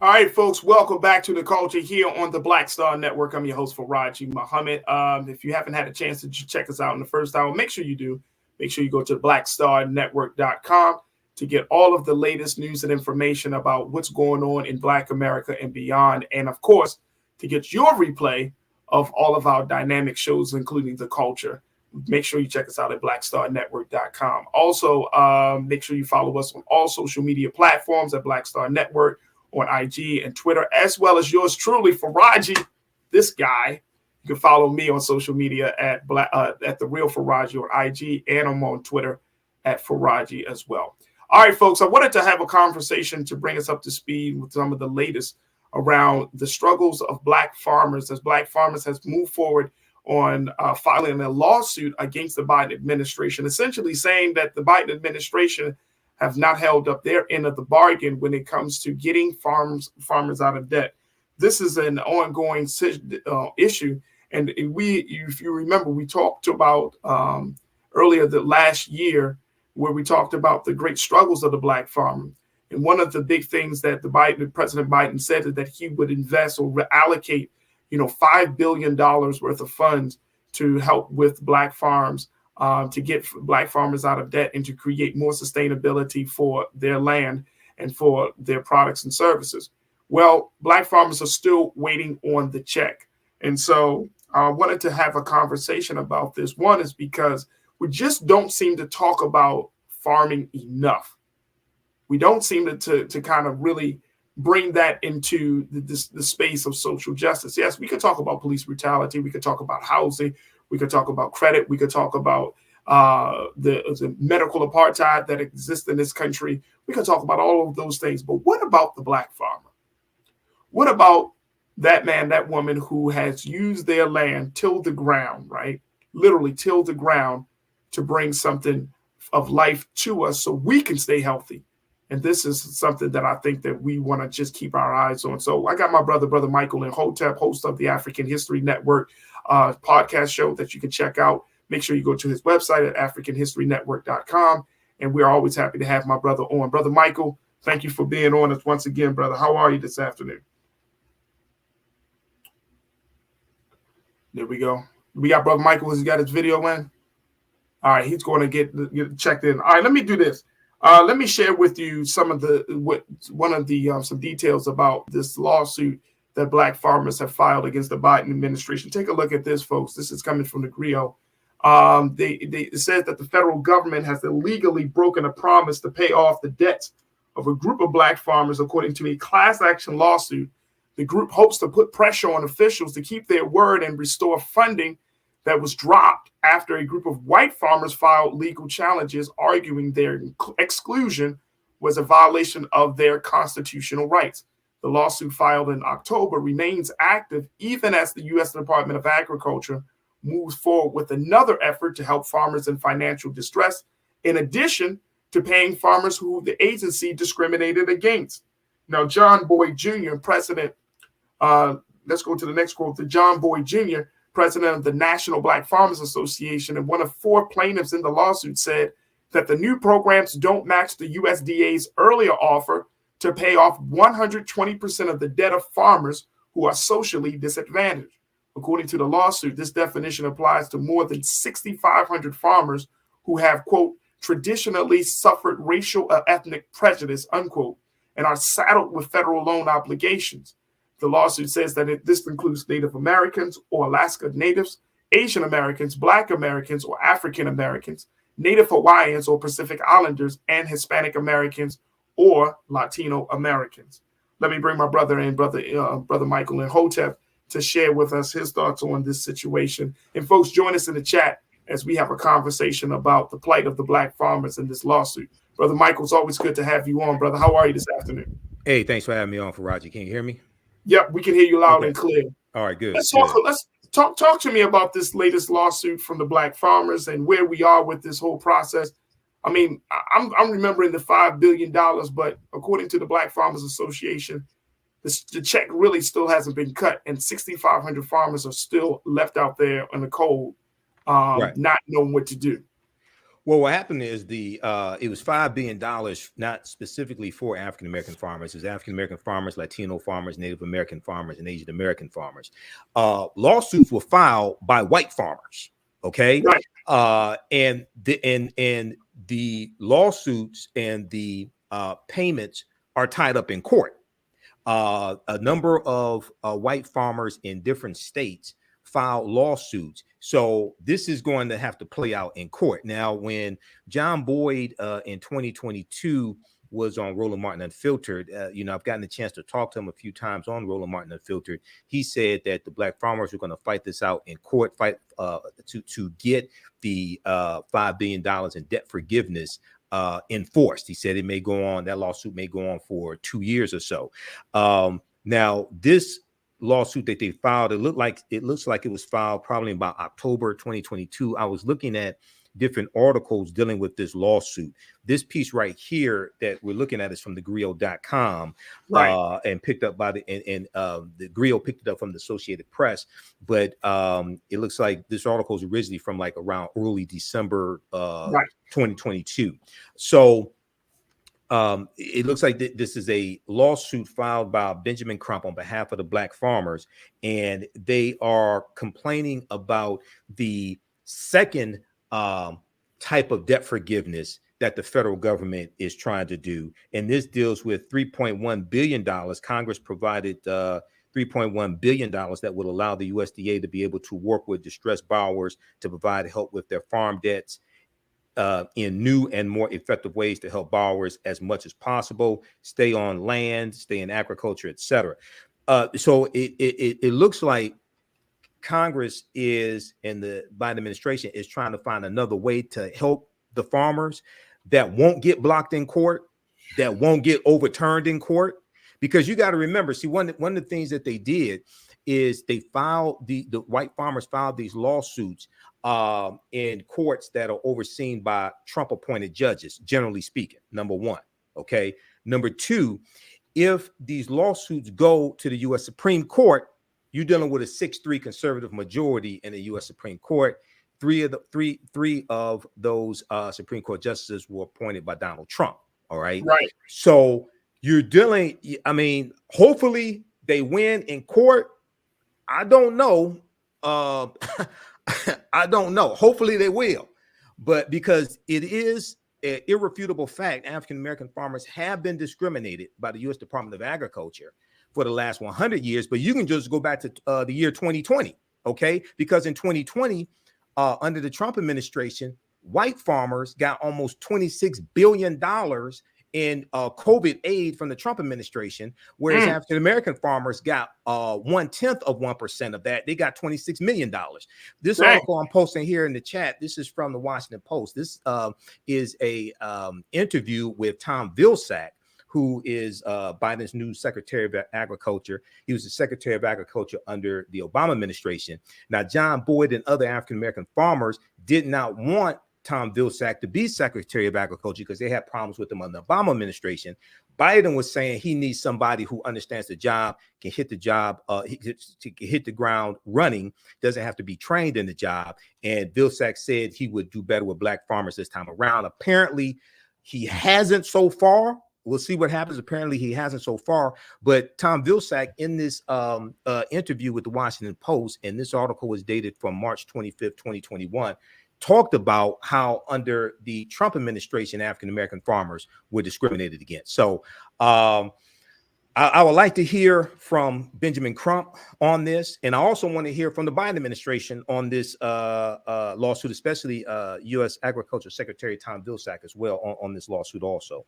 All right, folks, welcome back to The Culture here on the Black Star Network. I'm your host, Farajii Muhammad. If you haven't had a chance to check us out in the first hour, make sure you do. Make sure you go to blackstarnetwork.com to get all of the latest news and information about what's going on in Black America and beyond. And, of course, to get your replay of all of our dynamic shows, including The Culture, make sure you check us out at blackstarnetwork.com. Also, make sure you follow us on all social media platforms at Black Star Network, on IG and Twitter, as well as yours truly, Farajii, this guy. You can follow me on social media at The Real Farajii on IG, and I'm on Twitter at Farajii as well. All right, folks, I wanted to have a conversation to bring us up to speed with some of the latest around the struggles of Black farmers, as Black farmers has moved forward on filing a lawsuit against the Biden administration, essentially saying that the Biden administration have not held up their end of the bargain when it comes to getting farmers out of debt. This is an ongoing issue. And if you remember, we talked about earlier the last year where we talked about the great struggles of the Black farmer. And one of the big things that President Biden said is that he would invest or reallocate, $5 billion worth of funds to help with Black farms, to get Black farmers out of debt and to create more sustainability for their land and for their products and services. Well, Black farmers are still waiting on the check. And so I wanted to have a conversation about this. One is because we just don't seem to talk about farming enough. We don't seem to kind of really bring that into the space of social justice. Yes, we could talk about police brutality. We could talk about housing. We could talk about credit. We could talk about the medical apartheid that exists in this country. We could talk about all of those things. But what about the Black farmer? What about that man, that woman who has used their land, tilled the ground, right? Literally tilled the ground to bring something of life to us so we can stay healthy. And this is something that I think that we want to just keep our eyes on. So I got my brother Michael in Hotep, host of the African History Network podcast show that you can check out. Make sure you go to his website at africanhistorynetwork.com. And we're always happy to have my brother on. Brother Michael, thank you for being on us once again, brother. How are you this afternoon? There we go. We got brother Michael. Has he got his video in? All right, he's going to get checked in. All right, let me do this. Let me share with you some details about this lawsuit that Black farmers have filed against the Biden administration. Take a look at this, folks. This is coming from the Griot. It says that the federal government has illegally broken a promise to pay off the debts of a group of Black farmers, according to a class action lawsuit. The group hopes to put pressure on officials to keep their word and restore funding that was dropped after a group of white farmers filed legal challenges arguing their exclusion was a violation of their constitutional rights. The lawsuit filed in October remains active even as the U.S. Department of Agriculture moves forward with another effort to help farmers in financial distress, in addition to paying farmers who the agency discriminated against. Now, John Boyd Jr., president, let's go to the next quote. The John Boyd Jr., president of the National Black Farmers Association and one of 4 plaintiffs in the lawsuit, said that the new programs don't match the USDA's earlier offer to pay off 120% of the debt of farmers who are socially disadvantaged. According to the lawsuit, this definition applies to more than 6,500 farmers who have, quote, traditionally suffered racial or ethnic prejudice, unquote, and are saddled with federal loan obligations. The lawsuit says that this includes Native Americans or Alaska Natives, Asian Americans, Black Americans or African Americans, Native Hawaiians or Pacific Islanders, and Hispanic Americans or Latino Americans. Let me bring my brother in, brother Michael in Hotep, to share with us his thoughts on this situation. And folks, join us in the chat as we have a conversation about the plight of the Black farmers in this lawsuit. Brother Michael, it's always good to have you on, brother. How are you this afternoon? Hey, thanks for having me on, Farajii. Can you hear me? Yep, we can hear you loud and clear. All right, good. Let's talk to me about this latest lawsuit from the Black farmers and where we are with this whole process. I mean, I'm remembering the $5 billion, but according to the Black Farmers Association, the check really still hasn't been cut, and 6,500 farmers are still left out there in the cold, not knowing what to do. Well, what happened is it was $5 billion, not specifically for African American farmers. It was African American farmers, Latino farmers, Native American farmers, and Asian American farmers. Lawsuits were filed by white farmers. Okay, right. And the lawsuits and the payments are tied up in court. A number of white farmers in different states filed lawsuits. So this is going to have to play out in court. Now, when John Boyd in 2022 was on Roland Martin Unfiltered, I've gotten a chance to talk to him a few times on Roland Martin Unfiltered. He said that the Black farmers are going to fight this out in court, to get the $5 billion in debt forgiveness enforced. He said that lawsuit may go on for 2 years or so. Now, this lawsuit that they filed, it looks like it was filed probably about October 2022. I was looking at different articles dealing with this lawsuit. This piece right here that we're looking at is from thegriot.com, right, and picked up by the Griot picked it up from the Associated Press. But it looks like this article is originally from like around early December 2022. So it looks like this is a lawsuit filed by Benjamin Crump on behalf of the Black farmers, and they are complaining about the second type of debt forgiveness that the federal government is trying to do. And this deals with $3.1 billion. Congress provided $3.1 billion that would allow the USDA to be able to work with distressed borrowers to provide help with their farm debts in new and more effective ways to help borrowers as much as possible, stay on land, stay in agriculture, etc. So it looks like Congress is, and the Biden administration is trying to find another way to help the farmers that won't get blocked in court, that won't get overturned in court. Because you got to remember, see, one of the things that they did is they filed, the white farmers filed these lawsuits in courts that are overseen by Trump appointed judges, generally speaking, number one. Okay. Number two, if these lawsuits go to the U.S. Supreme Court, you're dealing with a 6-3 conservative majority in the U.S. Supreme Court. Three of those Supreme Court justices were appointed by Donald Trump. All right. Right. So you're dealing, I mean, hopefully they win in court. I don't know. I don't know. Hopefully they will. But because it is an irrefutable fact, African-American farmers have been discriminated by the U.S. Department of Agriculture for the last 100 years. But you can just go back to the year 2020, okay? Because in 2020, under the Trump administration, white farmers got almost $26 billion in COVID aid from the Trump administration, whereas African-American farmers got 0.1% of that. They got $26 million. This article I'm posting here in the chat, this is from the Washington Post. This is a interview with Tom Vilsack, who is Biden's new Secretary of Agriculture. He was the Secretary of Agriculture under the Obama administration. Now, John Boyd and other African-American farmers did not want Tom Vilsack to be Secretary of Agriculture because they had problems with him under the Obama administration. Biden was saying he needs somebody who understands the job, can hit the job, hit the ground running, doesn't have to be trained in the job. And Vilsack said he would do better with black farmers this time around. Apparently, he hasn't so far. We'll see what happens. Apparently, he hasn't so far. But Tom Vilsack, in this interview with the Washington Post, and this article was dated from March 25th, 2021, talked about how under the Trump administration, African-American farmers were discriminated against. So I would like to hear from Benjamin Crump on this. And I also want to hear from the Biden administration on this lawsuit, especially U.S. Agriculture Secretary Tom Vilsack as well on this lawsuit also.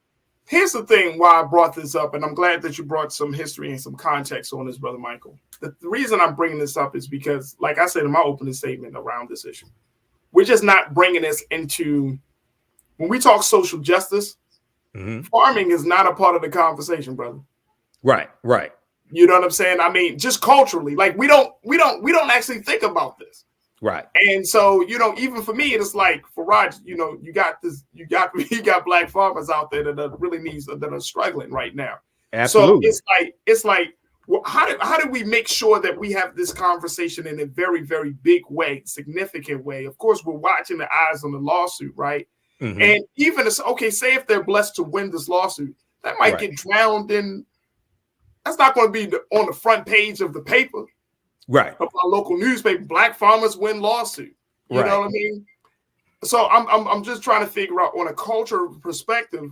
Here's the thing why I brought this up, and I'm glad that you brought some history and some context on this, Brother Michael. The reason I'm bringing this up is because, like I said in my opening statement around this issue, we're just not bringing this into, when we talk social justice, farming is not a part of the conversation, brother. Right. You know what I'm saying? I mean, just culturally, like we don't actually think about this. Right. And so, you know, even for me, it's like, Farajii, you know, you got black farmers out there that are struggling right now. Absolutely. So it's like, well, how do we make sure that we have this conversation in a very, very big way, significant way? Of course, we're watching the eyes on the lawsuit, right? And even say if they're blessed to win this lawsuit, that might get drowned in. That's not going to be on the front page of the paper, right? Of our local newspaper. Black farmers win lawsuit. You know what I mean? So I'm just trying to figure out on a cultural perspective.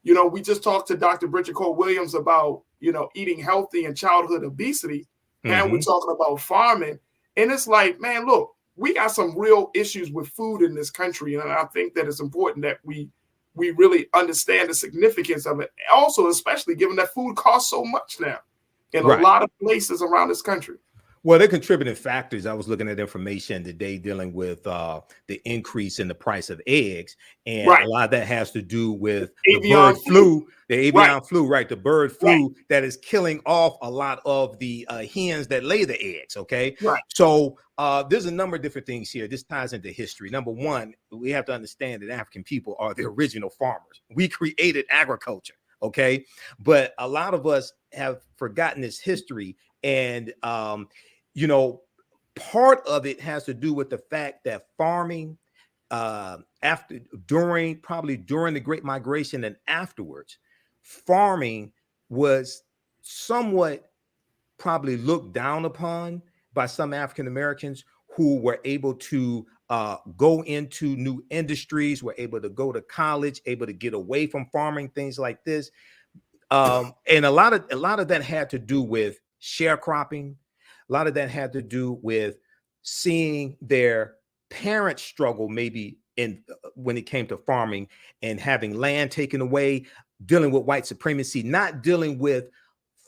You know, we just talked to Dr. Bridget Cole Williams about, you know, eating healthy and childhood obesity. And we're talking about farming. And it's like, man, look, we got some real issues with food in this country. And I think that it's important that we really understand the significance of it. Also, especially given that food costs so much now in a lot of places around this country. Well, they're contributing factors. I was looking at information today dealing with the increase in the price of eggs. And a lot of that has to do with the bird flu, the avian flu, the bird flu that is killing off a lot of the hens that lay the eggs. Okay. So there's a number of different things here. This ties into history. Number one, we have to understand that African people are the original farmers. We created agriculture. Okay. But a lot of us have forgotten this history. And, you know, part of it has to do with the fact that farming during the Great Migration and afterwards, farming was somewhat probably looked down upon by some African Americans who were able to go into new industries, were able to go to college, able to get away from farming, things like this. And a lot of that had to do with sharecropping. A lot of that had to do with seeing their parents struggle, maybe when it came to farming and having land taken away, dealing with white supremacy, not dealing with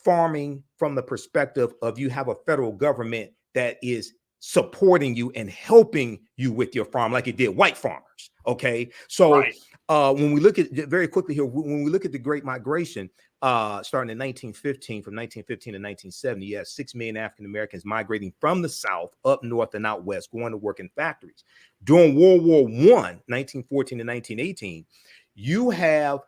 farming from the perspective of you have a federal government that is supporting you and helping you with your farm like it did white farmers. Okay. So when we look at very quickly here, when we look at the Great Migration, starting in 1915, from 1915 to 1970, you had 6 million African Americans migrating from the South up north and out west, going to work in factories. During World War I, 1914 to 1918, you have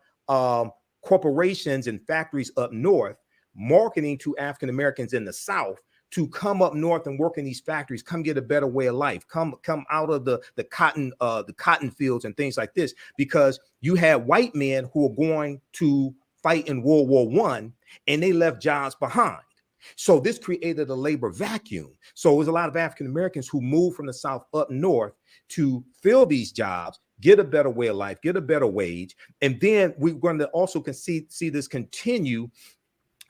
corporations and factories up north marketing to African Americans in the South to come up north and work in these factories, come get a better way of life, come out of the cotton fields and things like this, because you had white men who were going to fight in World War I and they left jobs behind. So this created a labor vacuum. So it was a lot of African Americans who moved from the South up north to fill these jobs, get a better way of life, get a better wage. And then we're going to also see this continue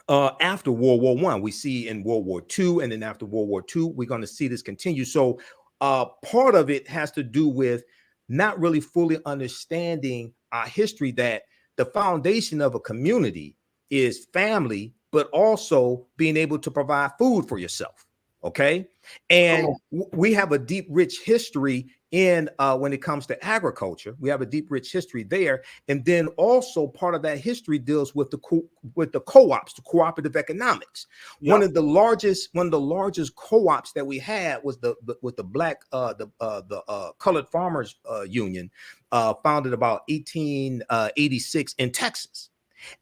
after World War I. We see in World War II, and then after World War II, we're going to see this continue. So part of it has to do with not really fully understanding our history, that the foundation of a community is family, but also being able to provide food for yourself. Okay. And we have a deep, rich history in when it comes to agriculture. We have a deep, rich history there. And then also part of that history deals with the co-ops, the cooperative economics. Yep. One of the largest co-ops that we had was the Black Colored Farmers Union, founded about 1886 in Texas.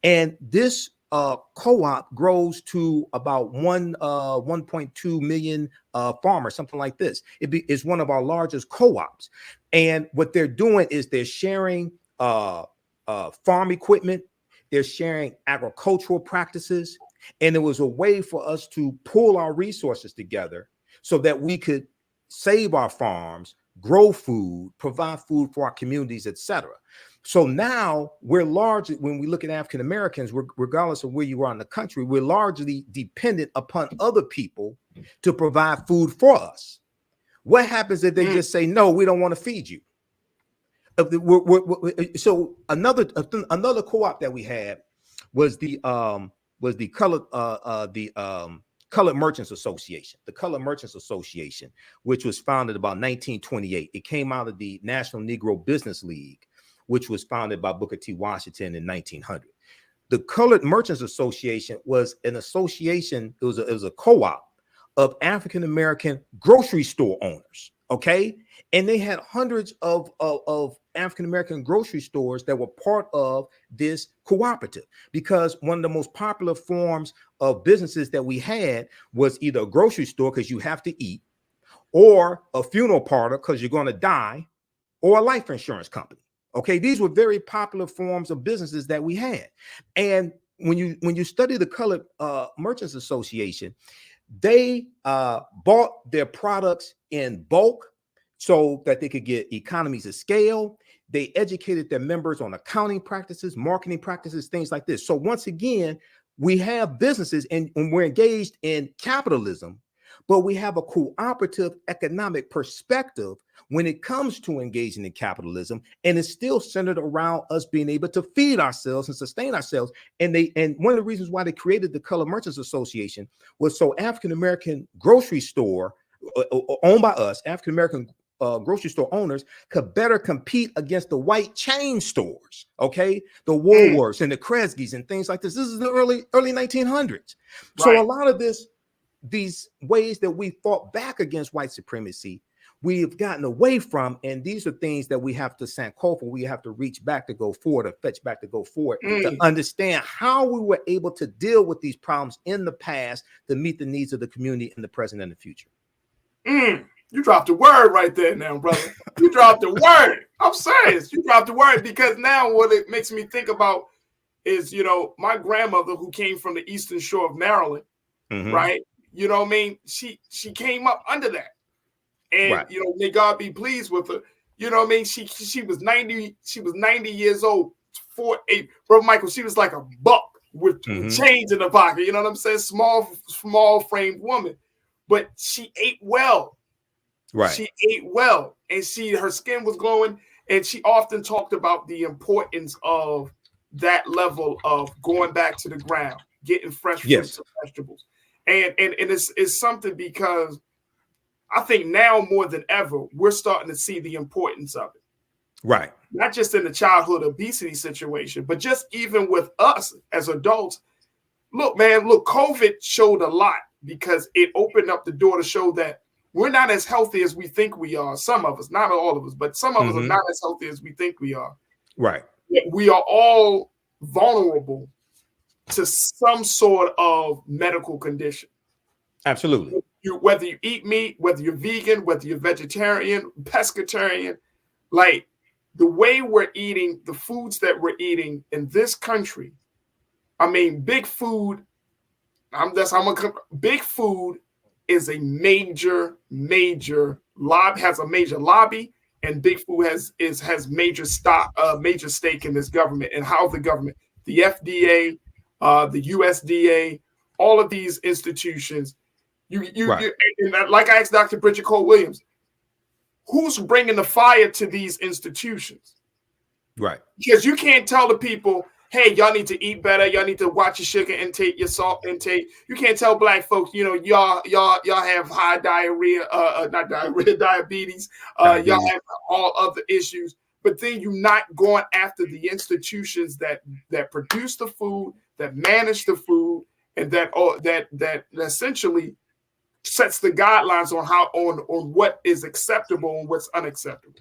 And this co-op grows to about 1.2 million farmers, something like this. It's one of our largest co-ops. And what they're doing is they're sharing farm equipment, they're sharing agricultural practices, and it was a way for us to pool our resources together so that we could save our farms, grow food, provide food for our communities, etc. So now we're largely, when we look at African Americans, regardless of where you are in the country, we're largely dependent upon other people to provide food for us. What happens if they just say, no, we don't want to feed you? So another co-op that we had was the Colored Merchants Association, the Colored Merchants Association, which was founded about 1928. It came out of the National Negro Business League, which was founded by Booker T. Washington in 1900. The Colored Merchants Association was an association, it was a co-op of African-American grocery store owners, okay? And they had hundreds of African-American grocery stores that were part of this cooperative, because one of the most popular forms of businesses that we had was either a grocery store, because you have to eat, or a funeral parlor, because you're going to die, or a life insurance company. Okay, these were very popular forms of businesses that we had. And when you study the Colored Merchants Association, they bought their products in bulk so that they could get economies of scale. They educated their members on accounting practices, marketing practices, things like this. So once again, we have businesses and we're engaged in capitalism, but we have a cooperative economic perspective when it comes to engaging in capitalism, and it's still centered around us being able to feed ourselves and sustain ourselves. And one of the reasons why they created the Colored Merchants Association was so African-American grocery store owned by us, African-American grocery store owners, could better compete against the white chain stores, okay? The Woolworths and the Kresge's and things like this. This is the early 1900s. Right. So a lot of these ways that we fought back against white supremacy, we've gotten away from, and these are things that we have to sankofa, we have to reach back to go forward, or fetch back to go forward, to understand how we were able to deal with these problems in the past to meet the needs of the community in the present and the future. You dropped a word right there now, brother. You dropped a word. I'm serious. You dropped a word, because now what it makes me think about is, my grandmother, who came from the Eastern Shore of Maryland, right? You know what I mean? She came up under that. And may God be pleased with her. You know what I mean? She was 90 years old. Brother Michael, she was like a buck with chains in the pocket. You know what I'm saying? Small framed woman, but she ate well. Right. She ate well, and her skin was glowing. And she often talked about the importance of that level of going back to the ground, getting fresh fruits and vegetables. And it's something, because I think now more than ever, we're starting to see the importance of it. Right. Not just in the childhood obesity situation, but just even with us as adults. Look, COVID showed a lot, because it opened up the door to show that we're not as healthy as we think we are. Some of us, not all of us, but some of us are not as healthy as we think we are. Right. We are all vulnerable to some sort of medical condition. Absolutely. Whether you eat meat, whether you're vegan, whether you're vegetarian, pescatarian, like the way we're eating, the foods that we're eating in this country, I mean, big food, big food is a major lobby, has a major lobby, and big food has major stake in this government, and how the government, the FDA, the USDA, all of these institutions, like I asked Dr. Bridget Cole Williams, who's bringing the fire to these institutions? Right. Because you can't tell the people, hey, y'all need to eat better. Y'all need to watch your sugar intake, your salt intake. You can't tell black folks, y'all have high diarrhea, not diarrhea, diabetes. Y'all have all other issues. But then you're not going after the institutions that produce the food, that manage the food, and that essentially sets the guidelines on what is acceptable and what's unacceptable.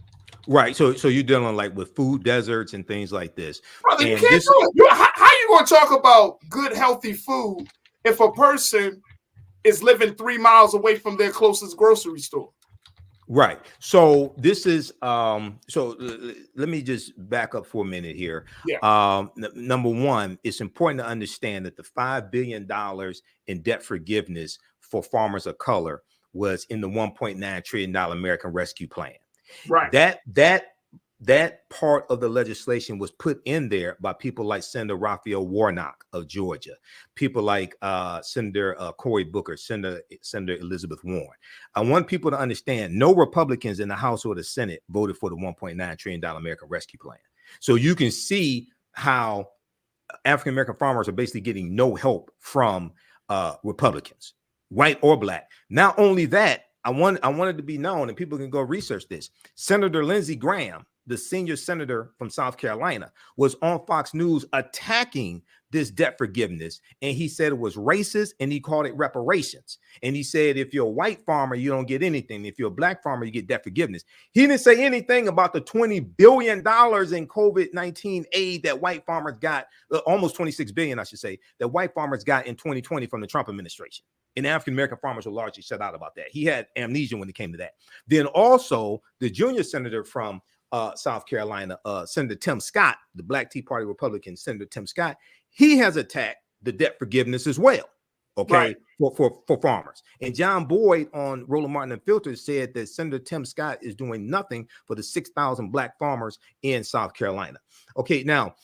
Right. So you're dealing like with food deserts and things like this. Brother, you can't do it. How you going to talk about good, healthy food if a person is living 3 miles away from their closest grocery store? Right. So this is so let me just back up for a minute here. Yeah. Number one, it's important to understand that the $5 billion in debt forgiveness for farmers of color was in the $1.9 trillion American Rescue Plan. Right. That part of the legislation was put in there by people like Senator Raphael Warnock of Georgia, people like Senator Cory Booker, Senator Elizabeth Warren. I want people to understand no Republicans in the House or the Senate voted for the $1.9 trillion American Rescue Plan. So you can see how African-American farmers are basically getting no help from Republicans, white or black. Not only that, I wanted to be known, and people can go research this. Senator Lindsey Graham, the senior senator from South Carolina, was on Fox News attacking this debt forgiveness. And he said it was racist, and he called it reparations. And he said, if you're a white farmer, you don't get anything. If you're a black farmer, you get debt forgiveness. He didn't say anything about the $20 billion in COVID-19 aid that white farmers got, almost $26 billion, I should say, that white farmers got in 2020 from the Trump administration. And African-American farmers were largely shut out about that. He had amnesia when it came to that. Then also the junior senator from South Carolina, Senator Tim Scott, the Black Tea Party Republican, Senator Tim Scott, he has attacked the debt forgiveness as well, okay, right, for farmers. And John Boyd on Roland Martin Unfiltered said that Senator Tim Scott is doing nothing for the 6,000 black farmers in South Carolina. Okay, now,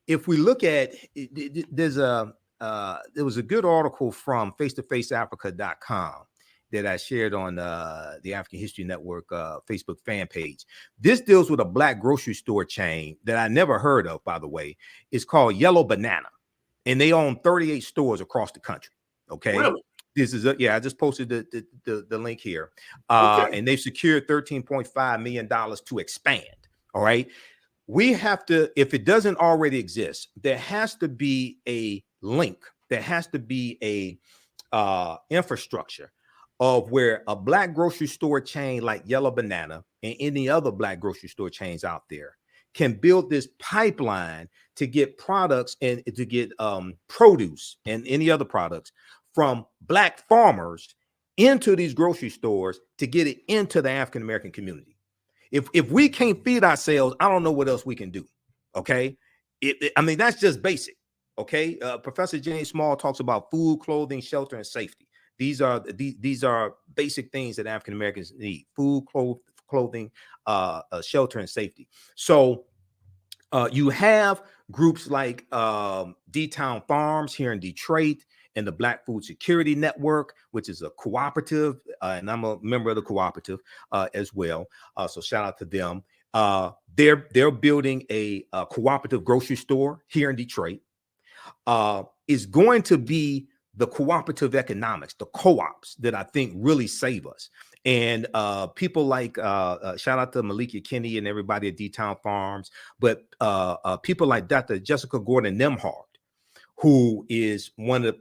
if we look at, there was a good article from face-to-faceafrica.com that I shared on the African History Network Facebook fan page. This deals with a black grocery store chain that I never heard of, by the way. It's called Yellow Banana, and they own 38 stores across the country. Okay. Really? This is I just posted the link here. And they've secured $13.5 million to expand. All right. We have to, if it doesn't already exist, there has to be a link. There has to be a infrastructure of where a black grocery store chain like Yellow Banana and any other black grocery store chains out there can build this pipeline to get products and to get produce and any other products from black farmers into these grocery stores to get it into the African-American community. If we can't feed ourselves, I don't know what else we can do. Okay. I mean, that's just basic. Okay. Professor James Small talks about food, clothing, shelter, and safety. These are basic things that African Americans need: food, clothing, shelter, and safety. So You have groups like D-Town Farms here in Detroit and the Black Food Security Network, which is a cooperative, and I'm a member of the cooperative as well. So shout out to them. They're building a cooperative grocery store here in Detroit. Is going to be the cooperative economics, the co-ops that I think really save us. And people like shout out to Malika Kinney and everybody at D-Town Farms, but people like Dr. Jessica Gordon Nemhard, who is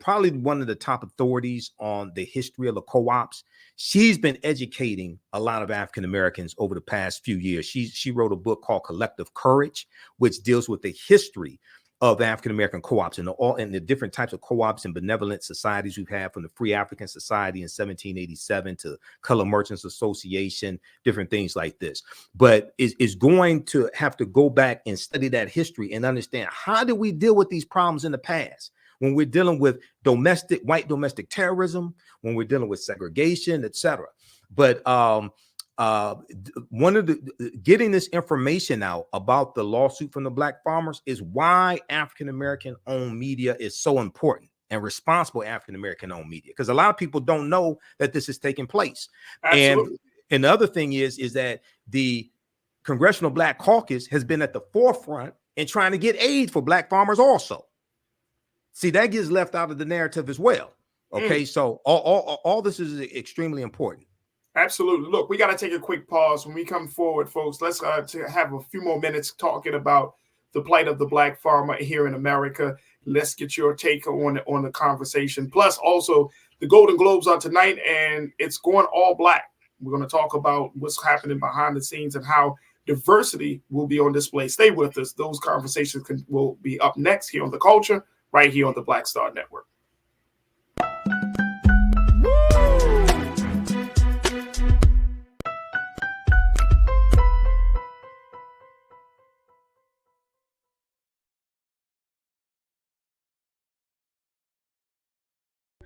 probably one of the top authorities on the history of the co-ops. She's been educating a lot of African Americans over the past few years. She wrote a book called Collective Courage, which deals with the history of African American co-ops and the different types of co-ops and benevolent societies we've had, from the Free African Society in 1787 to Color Merchants Association, different things like this. But is going to have to go back and study that history and understand, how did we deal with these problems in the past when we're dealing with white domestic terrorism, when we're dealing with segregation, etc. But one of the getting this information out about the lawsuit from the Black farmers is why African American owned media is so important, and responsible African American owned media, because a lot of people don't know that this is taking place. Absolutely. And the other thing is that the Congressional Black Caucus has been at the forefront in trying to get aid for Black farmers also. See, that gets left out of the narrative as well. Okay, so all this is extremely important. Absolutely. Look, we got to take a quick pause. When we come forward, folks, let's have a few more minutes talking about the plight of the Black farmer here in America. Let's get your take on the conversation. Plus, also, the Golden Globes are tonight, and it's going all Black. We're going to talk about what's happening behind the scenes and how diversity will be on display. Stay with us. Those conversations will be up next here on The Culture, right here on the Black Star Network.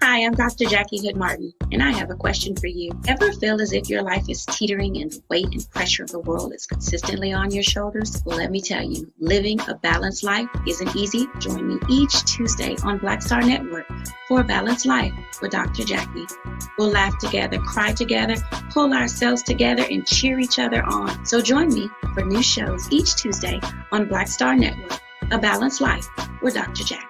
Hi, I'm Dr. Jackie Hood Martin, and I have a question for you. Ever feel as if your life is teetering and the weight and pressure of the world is consistently on your shoulders? Well, let me tell you, living a balanced life isn't easy. Join me each Tuesday on Black Star Network for A Balanced Life with Dr. Jackie. We'll laugh together, cry together, pull ourselves together, and cheer each other on. So join me for new shows each Tuesday on Black Star Network, A Balanced Life with Dr. Jackie.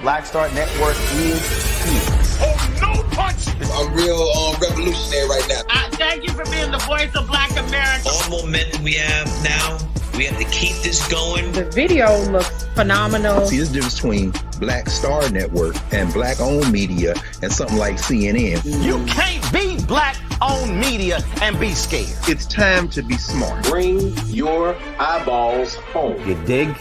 Black Star Network is here. Oh, no punch! I'm real revolutionary right now. Thank you for being the voice of Black America. All momentum we have now, we have to keep this going. The video looks phenomenal. See, there's a difference between Black Star Network and Black-owned media and something like CNN. You can't be Black-owned media and be scared. It's time to be smart. Bring your eyeballs home. You dig?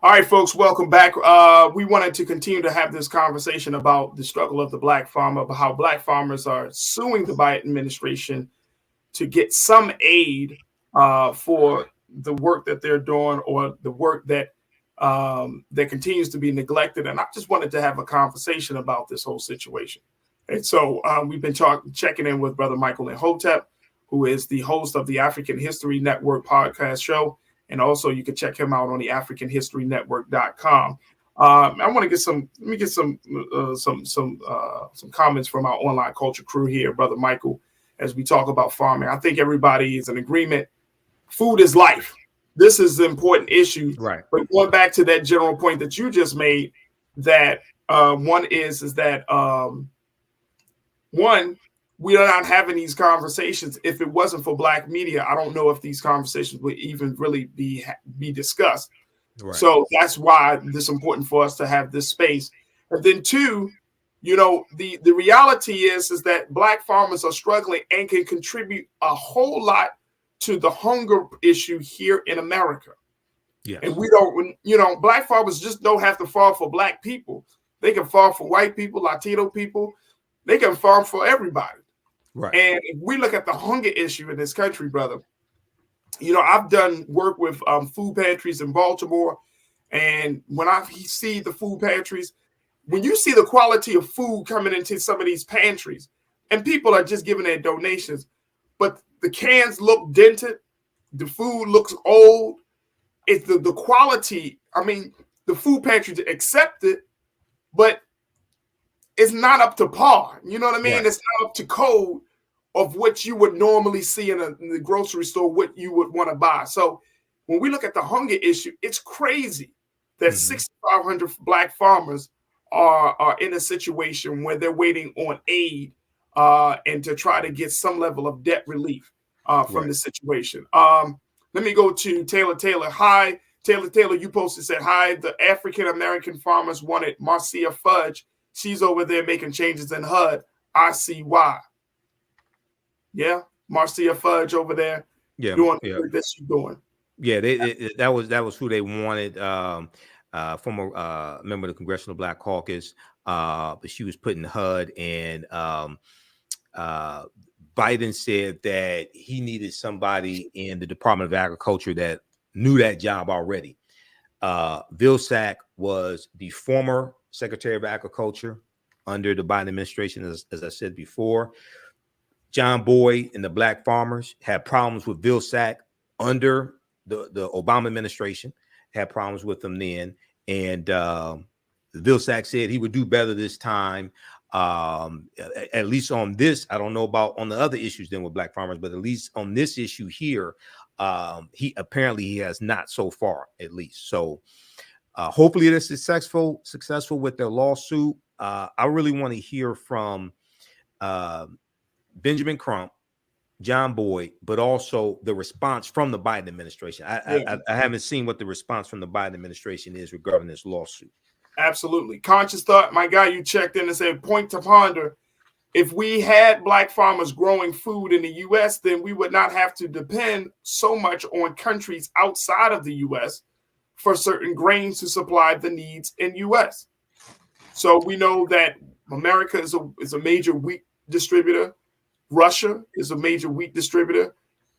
All right, folks, welcome back. We wanted to continue to have this conversation about the struggle of the Black farmer, about how Black farmers are suing the Biden administration to get some aid for the work that they're doing, or the work that that continues to be neglected. And I just wanted to have a conversation about this whole situation. And so we've been checking in with Brother Michael Imhotep, who is the host of the African History Network podcast show. And also, you can check him out on the AfricanHistoryNetwork.com. I want to get some comments from our online culture crew here, Brother Michael, as we talk about farming. I think everybody is in agreement. Food is life. This is an important issue. Right. But going back to that general point that you just made, that one is that we are not having these conversations. If it wasn't for Black media, I don't know if these conversations would even really be discussed. Right. So that's why it's important for us to have this space. And then two, the reality is that Black farmers are struggling and can contribute a whole lot to the hunger issue here in America. Yes. And we don't, Black farmers just don't have to farm for Black people. They can farm for white people, Latino people. They can farm for everybody. Right. And if we look at the hunger issue in this country, brother, you know, I've done work with food pantries in Baltimore. And when I see the food pantries, when you see the quality of food coming into some of these pantries, and people are just giving their donations, but the cans look dented, the food looks old. It's the quality. I mean, the food pantries accept it, but it's not up to par. You know what I mean? Right. It's not up to code of what you would normally see in the grocery store, what you would want to buy. So when we look at the hunger issue, it's crazy that 6,500 black farmers are in a situation where they're waiting on aid and to try to get some level of debt relief from the situation. Let me go to Taylor. Taylor, hi. Taylor, you posted, said, hi, the African-American farmers wanted Marcia Fudge. She's over there making changes in HUD. I see why. Yeah, Marcia Fudge over there doing what she's doing. Yeah, that was who they wanted. Former member of the Congressional Black Caucus, but she was put in HUD, and Biden said that he needed somebody in the Department of Agriculture that knew that job already. Vilsack was the former Secretary of Agriculture under the Biden administration, as I said before. John Boyd and the black farmers had problems with Vilsack under the Obama administration, had problems with them then. And Vilsack said he would do better this time. At least on this, I don't know about on the other issues then with black farmers, but at least on this issue here, he has not so far, at least. So hopefully they're successful with their lawsuit. I really want to hear from Benjamin Crump, John Boyd, but also the response from the Biden administration. I haven't seen what the response from the Biden administration is regarding this lawsuit. Absolutely. Conscious Thought, my guy, you checked in and said, point to ponder. If we had black farmers growing food in the U.S., then we would not have to depend so much on countries outside of the U.S. for certain grains to supply the needs in U.S. So we know that America is a major wheat distributor. Russia is a major wheat distributor.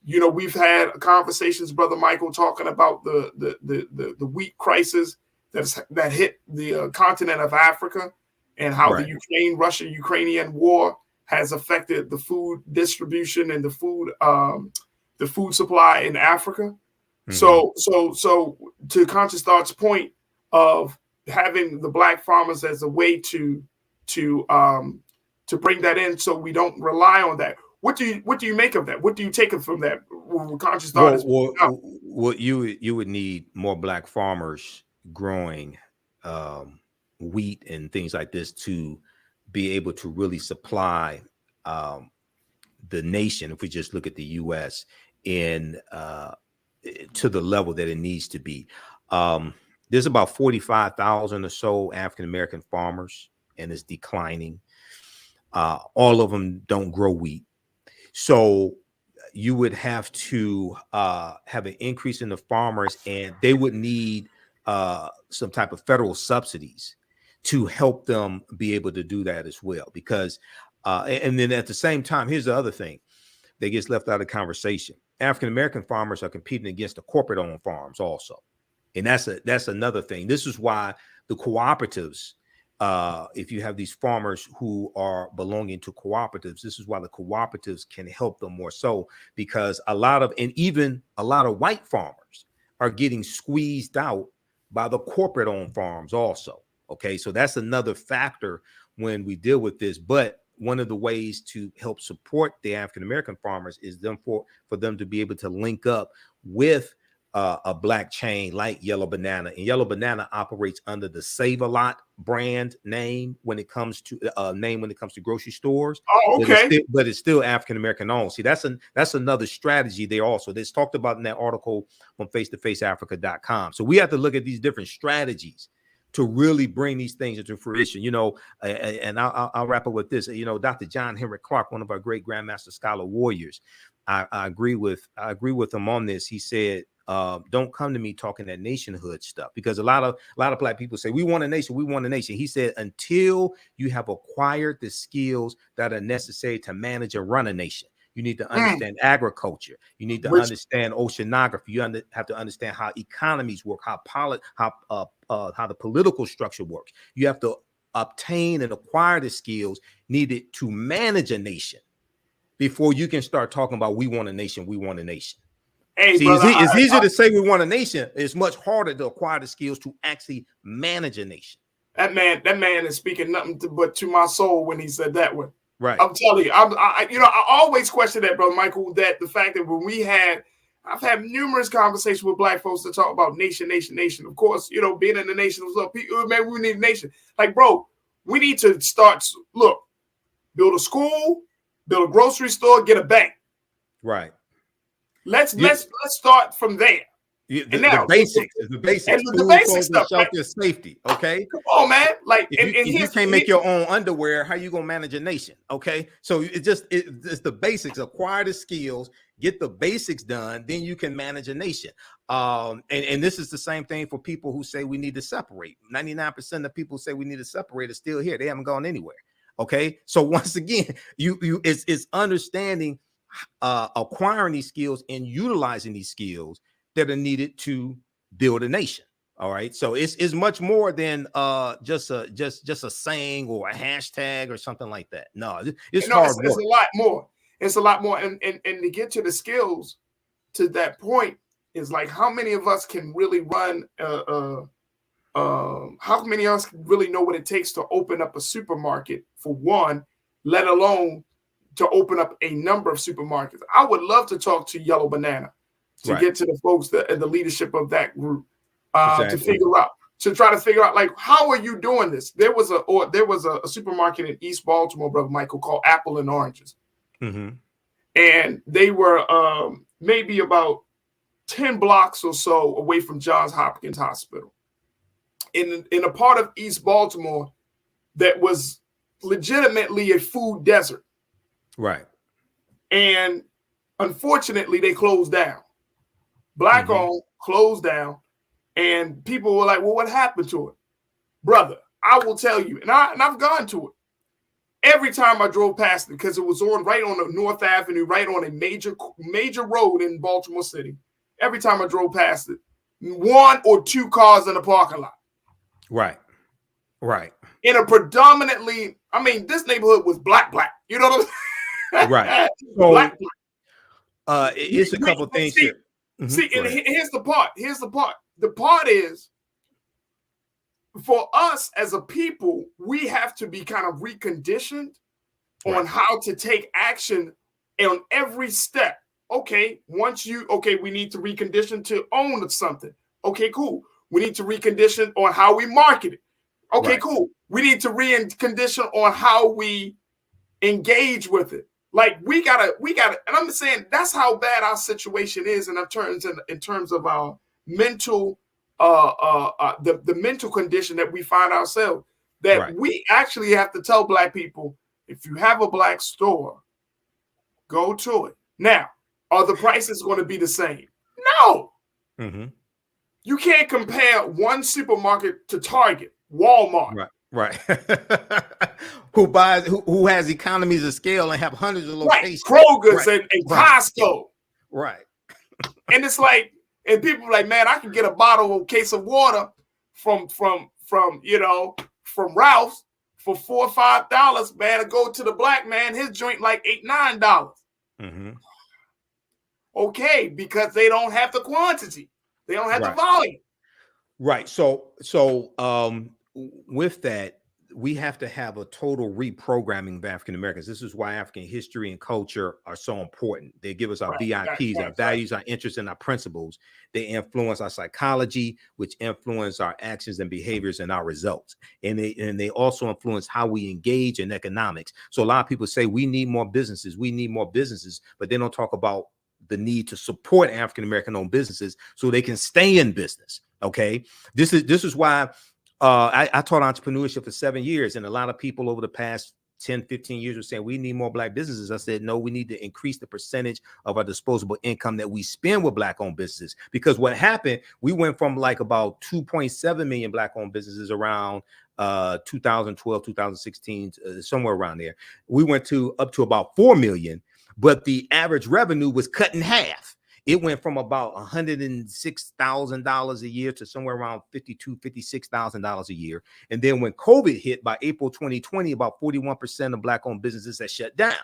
You know, we've had conversations, Brother Michael, talking about the wheat crisis that hit the continent of Africa, and how the Russia-Ukrainian war has affected the food distribution and the food supply in Africa. So to Conscious Thought's point of having the black farmers as a way to bring that in, so we don't rely on that. What do you make of that? What do you take from that? Conscious Thought what you would need more black farmers growing wheat and things like this to be able to really supply the nation, if we just look at the U.S. in to the level that it needs to be. There's about 45,000 or so African-American farmers, and it's declining. All of them don't grow wheat. So you would have to have an increase in the farmers, and they would need some type of federal subsidies to help them be able to do that as well. Because, and then at the same time, here's the other thing that gets left out of the conversation. African-American farmers are competing against the corporate-owned farms also. And that's another thing. This is why the cooperatives, if you have these farmers who are belonging to cooperatives, this is why the cooperatives can help them more so, because even a lot of white farmers are getting squeezed out by the corporate-owned farms also. Okay, so that's another factor when we deal with this. But one of the ways to help support the African-American farmers is for them to be able to link up with a black chain like Yellow Banana. And Yellow Banana operates under the Save-A-Lot brand name when it comes to grocery stores. Oh, okay. But it's still African-American owned. See, that's another strategy there also. That's talked about in that article on face-to-faceafrica.com. So we have to look at these different strategies to really bring these things into fruition, and I'll wrap up with this. Dr. John Henry Clark, one of our great Grandmaster Scholar warriors, I agree with him on this. He said don't come to me talking that nationhood stuff, because a lot of black people say we want a nation, we want a nation. He said until you have acquired the skills that are necessary to manage and run a nation. You need to understand agriculture. You need to understand oceanography. You have to understand how economies work, how the political structure works. You have to obtain and acquire the skills needed to manage a nation before you can start talking about we want a nation, we want a nation. Hey, see, brother, it's easier to say we want a nation. It's much harder to acquire the skills to actually manage a nation. That man is speaking nothing but to my soul when he said that one. Right. I'm telling you, I always question that, brother Michael, that the fact that when I've had numerous conversations with black folks to talk about nation. Of course, being in the nation was up. People, man, we need a nation. Like, bro, we need to build a school, build a grocery store, get a bank. Right. Let's start from there. The basics. And the basic stuff, shelter, safety. Okay, come on, man. Like, if you can't make your own underwear, how you gonna manage a nation? Okay, so it's the basics. Acquire the skills, get the basics done, then you can manage a nation. And this is the same thing for people who say we need to separate. 99% of people who say we need to separate are still here. They haven't gone anywhere. Okay, so once again, it's understanding, acquiring these skills and utilizing these skills that are needed to build a nation. All right. So it's much more than just a saying or a hashtag or something like that. No, it's hard work. It's a lot more. It's a lot more. And to get to the skills to that point is like, how many of us can really run how many of us really know what it takes to open up a supermarket, for one, let alone to open up a number of supermarkets? I would love to talk to Yellow Banana to get to the folks that the leadership of that group to try to figure out, like, how are you doing this? There was a supermarket in East Baltimore, brother Michael, called Apple and Oranges. Mm-hmm. And they were maybe about 10 blocks or so away from Johns Hopkins Hospital in a part of East Baltimore that was legitimately a food desert. Right. And unfortunately, they closed down. Black owned, closed down, and people were like, well, what happened to it? Brother, I will tell you, and I've gone to it. Every time I drove past it, because it was right on the North Avenue, right on a major road in Baltimore City. Every time I drove past it, 1 or 2 cars in the parking lot. Right. In a predominantly, this neighborhood was black. You know what I'm saying? Right. So, black. It's a couple things here. See, and here's the part. The part is, for us as a people, we have to be kind of reconditioned on how to take action on every step. Okay, we need to recondition to own something. Okay, cool. We need to recondition on how we market it. Okay, cool. We need to recondition on how we engage with it. Like, we gotta, and I'm saying that's how bad our situation is in terms of our mental, the mental condition that we find ourselves. That we actually have to tell black people, if you have a black store, go to it. Now, are the prices going to be the same? No. Mm-hmm. You can't compare one supermarket to Target, Walmart. Right. who has economies of scale and have hundreds of locations. Kroger's and Costco. Right. And it's like, and people are like, man, I can get a case of water from Ralph's for $4 or $5, man, and go to the black man, his joint like $8, $9. Mm-hmm. Okay, because they don't have the quantity. They don't have the volume. Right. So with that, we have to have a total reprogramming of African Americans. This is why African history and culture are so important. They give us our VIPs, our values, our interests, and our principles. They influence our psychology, which influence our actions and behaviors and our results. And they also influence how we engage in economics. So a lot of people say we need more businesses, but they don't talk about the need to support African American owned businesses so they can stay in business. Okay, this is why I taught entrepreneurship for 7 years, and a lot of people over the past 10, 15 years were saying we need more black businesses. I said, no, we need to increase the percentage of our disposable income that we spend with black owned businesses. Because what happened, we went from like about 2.7 million black owned businesses around 2012, 2016, somewhere around there. We went up to about 4 million, but the average revenue was cut in half. It went from about $106,000 a year to somewhere around $52,000, $56,000 a year. And then when COVID hit by April 2020, about 41% of black owned businesses had shut down.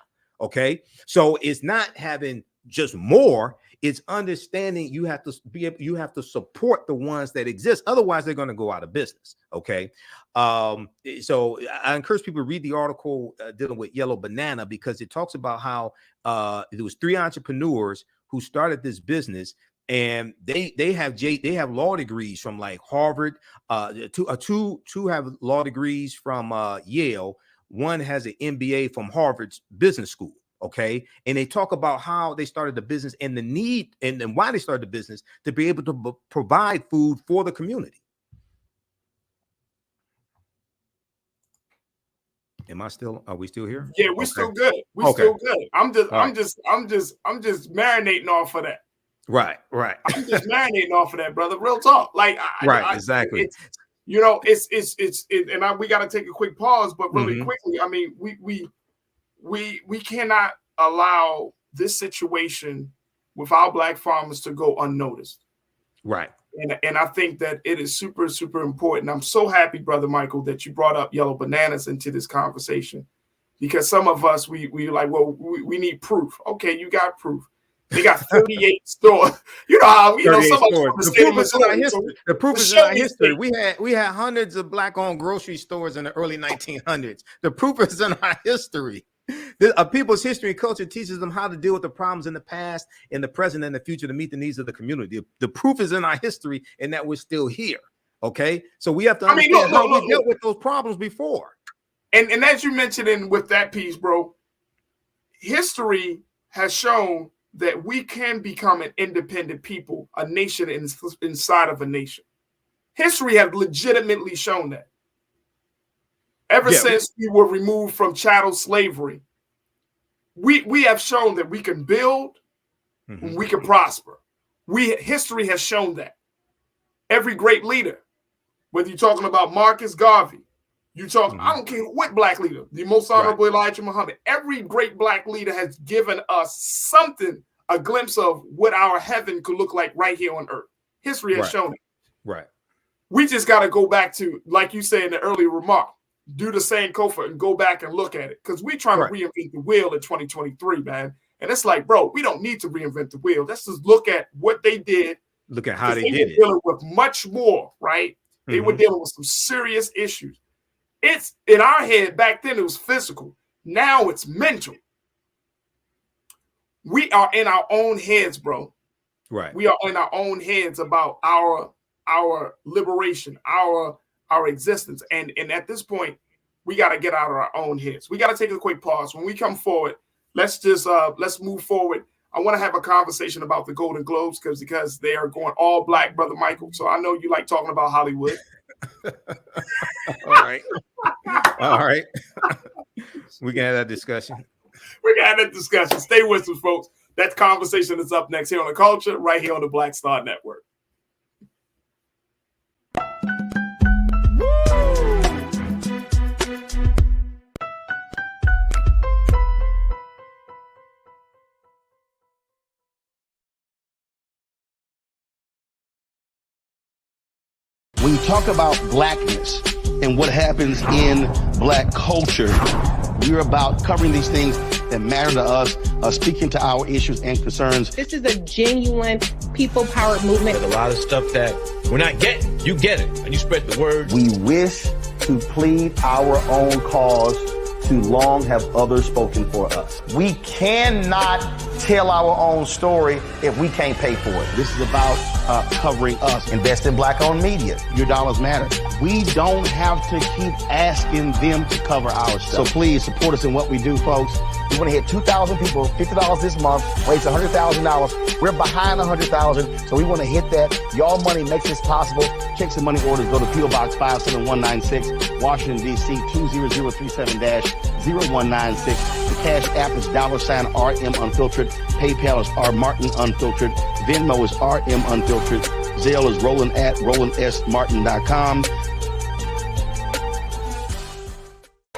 Okay. So it's not having just more, it's understanding you have to support the ones that exist. Otherwise, they're going to go out of business. Okay. So I encourage people to read the article dealing with Yellow Banana, because it talks about how there was 3 entrepreneurs who started this business, and they have law degrees from like Harvard. Two have law degrees from Yale. One has an MBA from Harvard's business school. Okay, and they talk about how they started the business and the need and why they started the business to be able to provide food for the community. Are we still here? Yeah, we're still good. We're still good. I'm just marinating off of that. Right. I'm just marinating off of that, brother. Real talk. Like, exactly. We got to take a quick pause, but really quickly, I mean, we cannot allow this situation with our black farmers to go unnoticed. Right. And I think that it is super, super important. I'm so happy, Brother Michael, that you brought up Yellow Bananas into this conversation, because some of us, we like, well, we need proof. Okay, you got proof. They got 38 stores. You know how, some of the proof is in our history. The proof is in our history. We had hundreds of black-owned grocery stores in the early 1900s. The proof is in our history. People's history and culture teaches them how to deal with the problems in the past, in the present, and the future to meet the needs of the community. The proof is in our history, and that we're still here. Okay, so we have to understand how we dealt with those problems before. And as you mentioned with that piece, bro, history has shown that we can become an independent people, a nation inside of a nation. History has legitimately shown that. Ever since we were removed from chattel slavery, we have shown that we can build, we can prosper. History has shown that. Every great leader, whether you're talking about Marcus Garvey, I don't care what black leader, the most honorable Elijah Muhammad, every great black leader has given us something, a glimpse of what our heaven could look like right here on earth. History has shown it. Right. We just got to go back to, like you said in the earlier remark, do the same Kofa and go back and look at it, because we're trying to reinvent the wheel in 2023, man. And it's like, bro, we don't need to reinvent the wheel. Let's just look at what they did. Look at how they did it. Dealing with much more, right? They were dealing with some serious issues. It's in our head back then. It was physical. Now it's mental. We are in our own heads, bro. Right. We are in our own heads about our liberation, our existence. And at this point, we got to get out of our own heads. We got to take a quick pause. When we come forward, let's move forward. I want to have a conversation about the Golden Globes because they are going all black, Brother Michael. So I know you like talking about Hollywood. All right. We can have that discussion. We're going to have that discussion. Stay with us, folks. That conversation is up next here on The Culture, right here on the Black Star Network. When you talk about blackness and what happens in black culture, we're about covering these things that matter to us, speaking to our issues and concerns. This is a genuine people-powered movement. There's a lot of stuff that we're not getting. You get it, and you spread the word. We wish to plead our own cause. Too long have others spoken for us. We cannot tell our own story if we can't pay for it. This is about covering us. Invest in black-owned media. Your dollars matter. We don't have to keep asking them to cover our stuff. So please support us in what we do, folks. We want to hit 2,000 people, $50 this month, raise $100,000. We're behind 100,000, so we want to hit that. Y'all money makes this possible. Checks and money orders go to P.O. Box 57196, Washington, D.C. 20037-0196. The Cash App is $RM Unfiltered. PayPal is R Martin Unfiltered. Venmo is RM Unfiltered. Zelle is Roland at RolandSMartin.com.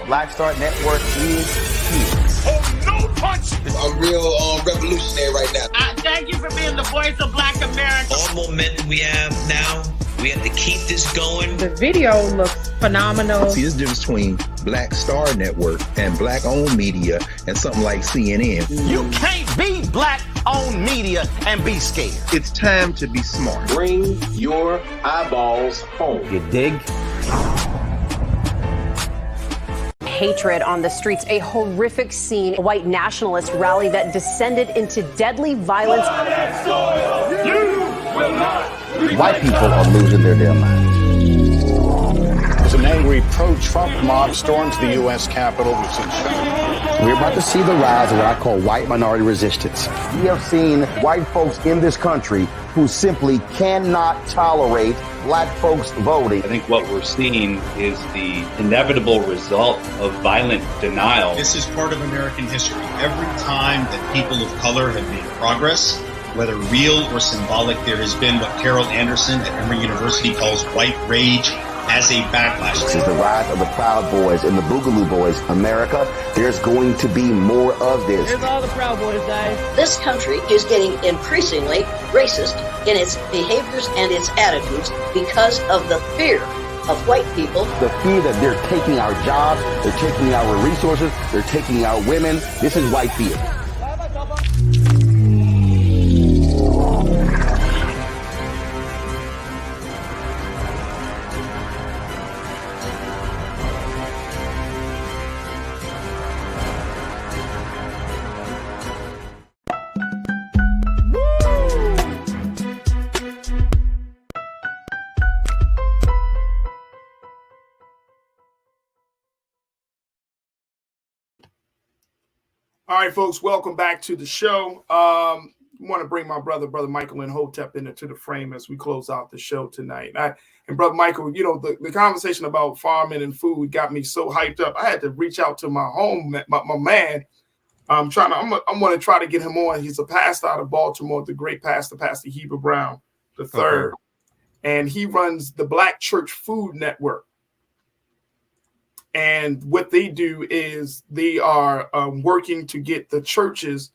Black Star Network is here. Oh, no punch! I'm real revolutionary right now. Thank you for being the voice of Black America. All momentum we have now, we have to keep this going. The video looks phenomenal. See, there's a difference between Black Star Network and black-owned media and something like CNN. You can't be black-owned media and be scared. It's time to be smart. Bring your eyeballs home. You dig? Hatred on the streets, a horrific scene, a white nationalist rally that descended into deadly violence. White people are losing their damn minds. As an angry pro-Trump mob storms the U.S. Capitol, we've seen We're about to see the rise of what I call white minority resistance. We have seen white folks in this country who simply cannot tolerate black folks voting. I think what we're seeing is the inevitable result of violent denial. This is part of American history. Every time that people of color have made progress, whether real or symbolic, there has been what Carol Anderson at Emory University calls white rage as a backlash. This is the rise of the Proud Boys and the Boogaloo Boys. America, there's going to be more of this. Here's all the Proud Boys, guys. This country is getting increasingly racist in its behaviors and its attitudes because of the fear of white people. The fear that they're taking our jobs, they're taking our resources, they're taking our women. This is white fear. All right, folks, welcome back to the show. I want to bring my brother Michael and Hotep into the frame as we close out the show tonight. And Brother Michael, you know, the conversation about farming and food got me so hyped up. I had to reach out to my man. I'm going to try to get him on. He's a pastor out of Baltimore, the great Pastor Heber Brown III. Okay. And he runs the Black Church Food Network. And what they do is they are working to get the churches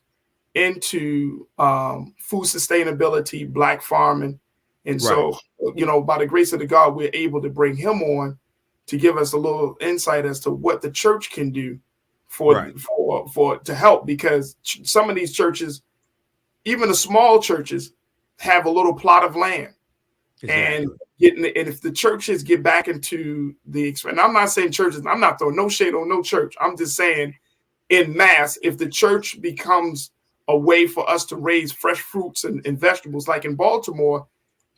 into food sustainability, black farming. And so, you know, by the grace of the God, we're able to bring him on to give us a little insight as to what the church can do for to help, because some of these churches, even the small churches, have a little plot of land. Exactly. And if the churches get back into and I'm not saying churches, I'm not throwing no shade on no church. I'm just saying in mass, if the church becomes a way for us to raise fresh fruits and vegetables, like in Baltimore,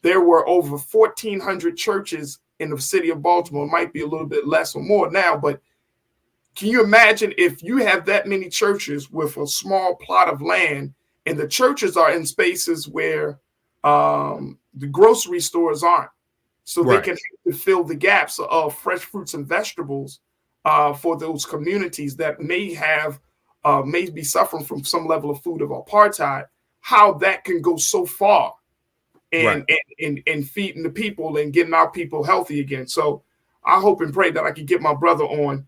there were over 1,400 churches in the city of Baltimore. It might be a little bit less or more now, but can you imagine if you have that many churches with a small plot of land, and the churches are in spaces where the grocery stores aren't, so they can fill the gaps of fresh fruits and vegetables for those communities that may be suffering from some level of food of apartheid. How that can go so far and feeding the people and getting our people healthy again. So I hope and pray that I can get my brother on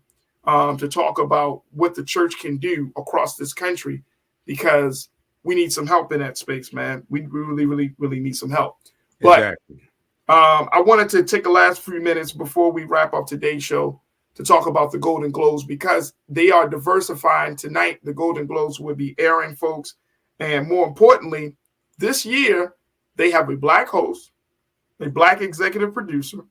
to talk about what the church can do across this country, because we need some help in that space, man. We really, really, really need some help. Exactly. But I wanted to take the last few minutes before we wrap up today's show to talk about the Golden Globes, because they are diversifying tonight. The Golden Globes will be airing, folks. And more importantly, this year, they have a black host, a black executive producer,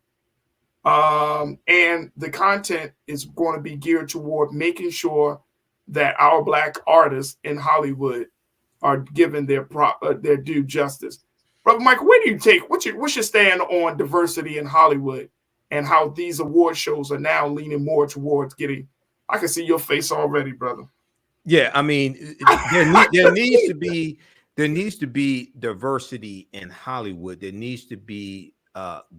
and the content is going to be geared toward making sure that our black artists in Hollywood are given their due justice. Brother Michael, where do you take what's your stand on diversity in Hollywood and how these award shows are now leaning more towards getting? I can see your face already, brother. Yeah, I mean, there needs to be diversity in Hollywood. There needs to be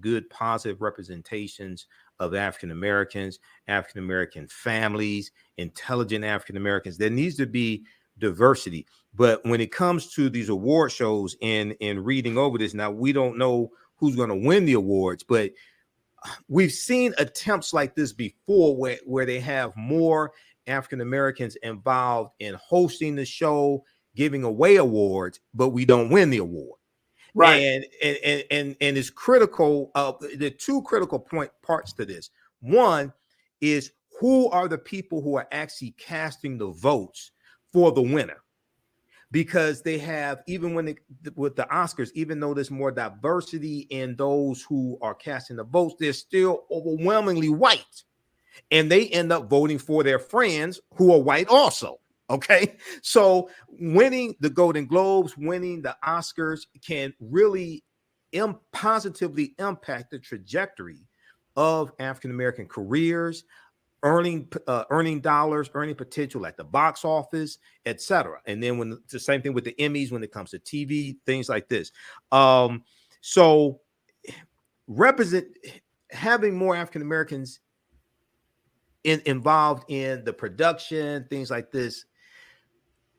good, positive representations of African Americans, African American families, intelligent African Americans. There needs to be diversity. But when it comes to these award shows and reading over this, now we don't know who's going to win the awards, but we've seen attempts like this before where they have more African Americans involved in hosting the show, giving away awards, but we don't win the award. Right. And it's critical. The two critical parts to this. One is, who are the people who are actually casting the votes for the winner? Because they have, even with the Oscars, even though there's more diversity in those who are casting the votes, they're still overwhelmingly white. And they end up voting for their friends who are white also. Okay. So winning the Golden Globes, winning the Oscars can really positively impact the trajectory of African-American careers, earning dollars, earning potential at the box office, etc. And then when the same thing with the Emmys when it comes to TV, things like this. So having more African Americans involved in the production, things like this,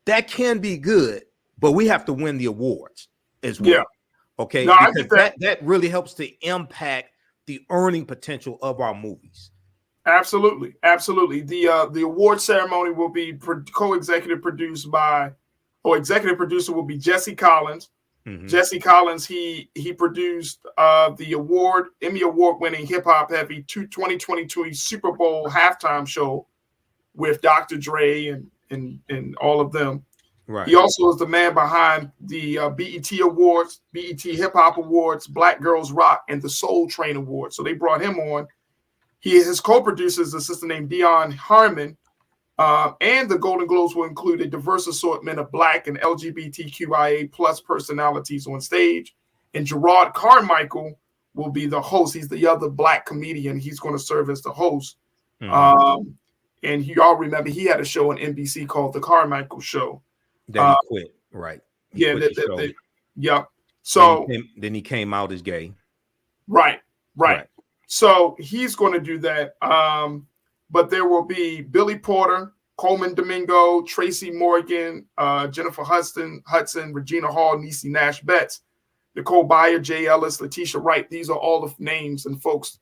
that can be good, but we have to win the awards as well. Yeah. Okay, no, because that really helps to impact the earning potential of our movies. Absolutely. The award ceremony will be co-executive produced by, or executive producer will be Jesse Collins. Mm-hmm. Jesse Collins, he produced the Emmy Award winning hip hop heavy 2022 Super Bowl halftime show with Dr. Dre and all of them. Right. He also is the man behind the BET Awards, BET Hip Hop Awards, Black Girls Rock, and the Soul Train Awards. So they brought him on. His co-producer is a sister named Dion Harmon, and the Golden Globes will include a diverse assortment of Black and LGBTQIA plus personalities on stage. And Gerard Carmichael will be the host. He's the other Black comedian. He's going to serve as the host. Mm-hmm. And you all remember he had a show on NBC called The Carmichael Show. That he quit, right? Yeah. So then he came out as gay. Right. So he's going to do that. But there will be Billy Porter, Coleman Domingo, Tracy Morgan, Jennifer Hudson, Regina Hall, Niecy Nash Betts, Nicole Byer, Jay Ellis, Letitia Wright. These are all the names and folks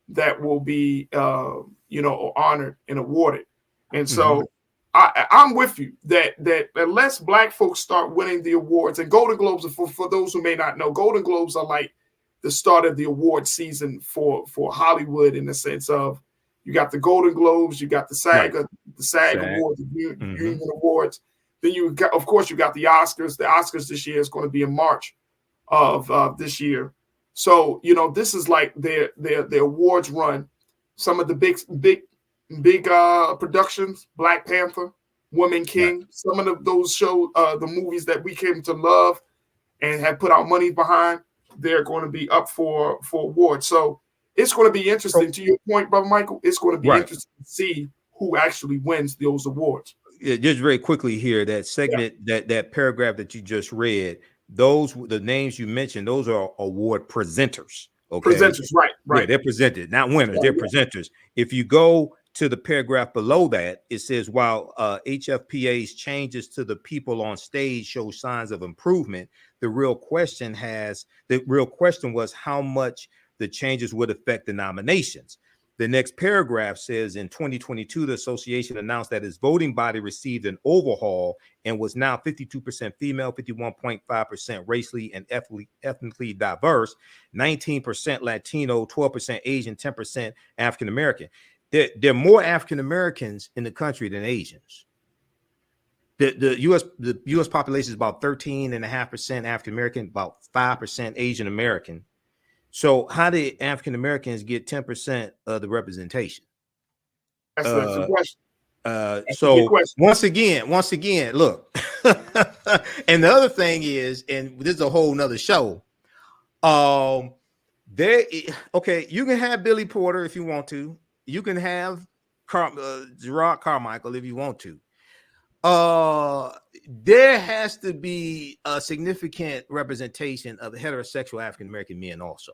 that will be, honored and awarded. And so I'm with you that unless Black folks start winning the awards, and Golden Globes, for those who may not know, Golden Globes are like the start of the award season for Hollywood, in the sense of you got the Golden Globes, you got the SAG Awards, the Union Awards. Then you got the Oscars. The Oscars this year is going to be in March of this year. So this is like their awards run. Some of the big productions, Black Panther, Woman King, some of those shows, the movies that we came to love and have put our money behind, they're going to be up for awards. So it's going to be interesting. To your point, Brother Michael, it's going to be interesting to see who actually wins those awards. Yeah, just very quickly here, that segment, that paragraph that you just read, the names you mentioned, those are award presenters. Okay, presenters, right. Yeah, they're presented, not winners. They're presenters. If you go to the paragraph below that, it says, while HFPA's changes to the people on stage show signs of improvement, the real question was how much the changes would affect the nominations. The next paragraph says, in 2022, the association announced that its voting body received an overhaul and was now 52% female, 51.5% racially and ethnically diverse, 19% Latino, 12% Asian, 10% African American. There are more African Americans in the country than Asians. The U.S. population is about 13.5% African American, about 5% Asian American. So how did African Americans get 10% of the representation? That's a question. So once again, look. And the other thing is, and this is a whole nother show, Okay, you can have Billy Porter if you want to. You can have Gerard Carmichael if you want to. There has to be a significant representation of heterosexual African American men also.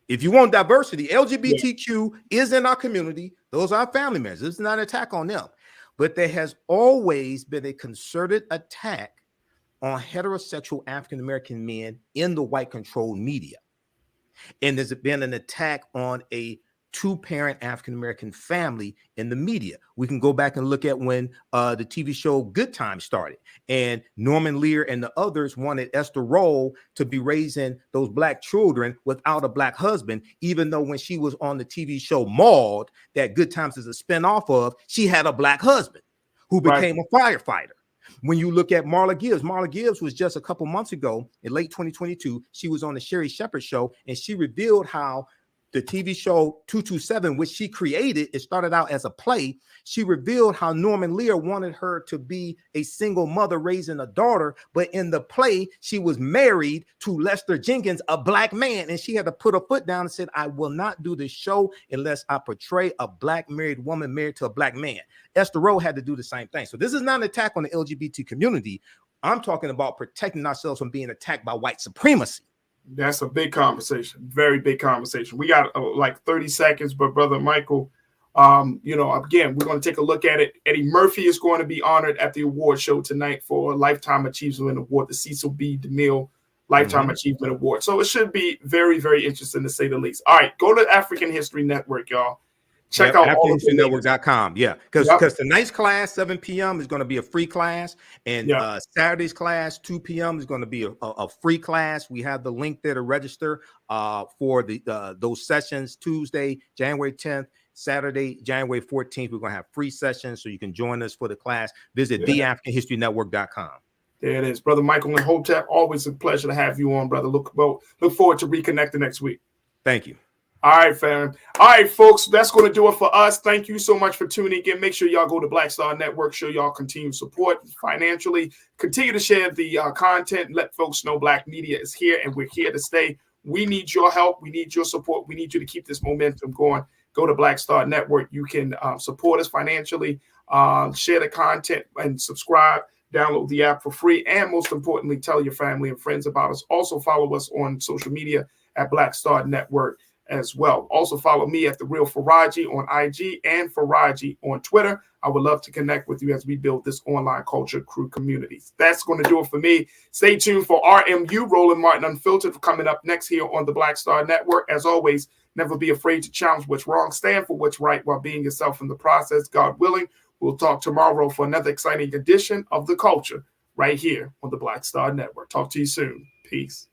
If you want diversity, LGBTQ is in our community. Those are our family members. This is not an attack on them. But there has always been a concerted attack on heterosexual African American men in the white controlled media. And there's been an attack on a two-parent African American family in the media. We can go back and look at when the TV show Good Times started, and Norman Lear and the others wanted Esther Roll to be raising those black children without a black husband, even though when she was on the TV show Maud, that Good Times is a spinoff of, she had a black husband who became a firefighter. When you look at Marla Gibbs was just a couple months ago in late 2022. She was on the Sherry Shepherd show, and she revealed how the TV show 227, which she created, it started out as a play. She revealed how Norman Lear wanted her to be a single mother raising a daughter, but in the play, she was married to Lester Jenkins, a black man, and she had to put her foot down and said, I will not do this show unless I portray a black married woman married to a black man. Esther Rowe had to do the same thing. So this is not an attack on the LGBT community. I'm talking about protecting ourselves from being attacked by white supremacy. That's a big conversation, very big conversation. We got like 30 seconds, but Brother Michael, you know, again, we're going to take a look at it. Eddie Murphy is going to be honored at the award show tonight for a Lifetime Achievement Award, the Cecil B. DeMille Lifetime Achievement Award. So it should be very, very interesting to say the least. All right, go to African History Network, y'all. Check out AfricanHistoryNetwork.com. Yeah, because tonight's class, 7 p.m. is going to be a free class, and Saturday's class, 2 p.m. is going to be a free class. We have the link there to register for those sessions. Tuesday, January 10th, Saturday, January 14th. We're going to have free sessions, so you can join us for the class. Visit theAfricanHistoryNetwork.com. There it is, Brother Michael and Hotep. Always a pleasure to have you on, brother. Look forward to reconnecting next week. Thank you. All right, fam. All right, folks, that's going to do it for us. Thank you so much for tuning in. Make sure y'all go to Black Star Network. Show y'all continue support financially. Continue to share the content. Let folks know Black media is here, and we're here to stay. We need your help. We need your support. We need you to keep this momentum going. Go to Black Star Network. You can support us financially, share the content, and subscribe. Download the app for free. And most importantly, tell your family and friends about us. Also follow us on social media at Black Star Network as well. Also follow me at The Real Farajii on IG and Farajii on Twitter. I would love to connect with you as we build this online culture crew community. That's going to do it for me. Stay tuned for RMU, Roland Martin Unfiltered, coming up next here on the Black Star Network. As always, never be afraid to challenge what's wrong. Stand for what's right while being yourself in the process. God willing, we'll talk tomorrow for another exciting edition of The Culture right here on the Black Star Network. Talk to you soon. Peace.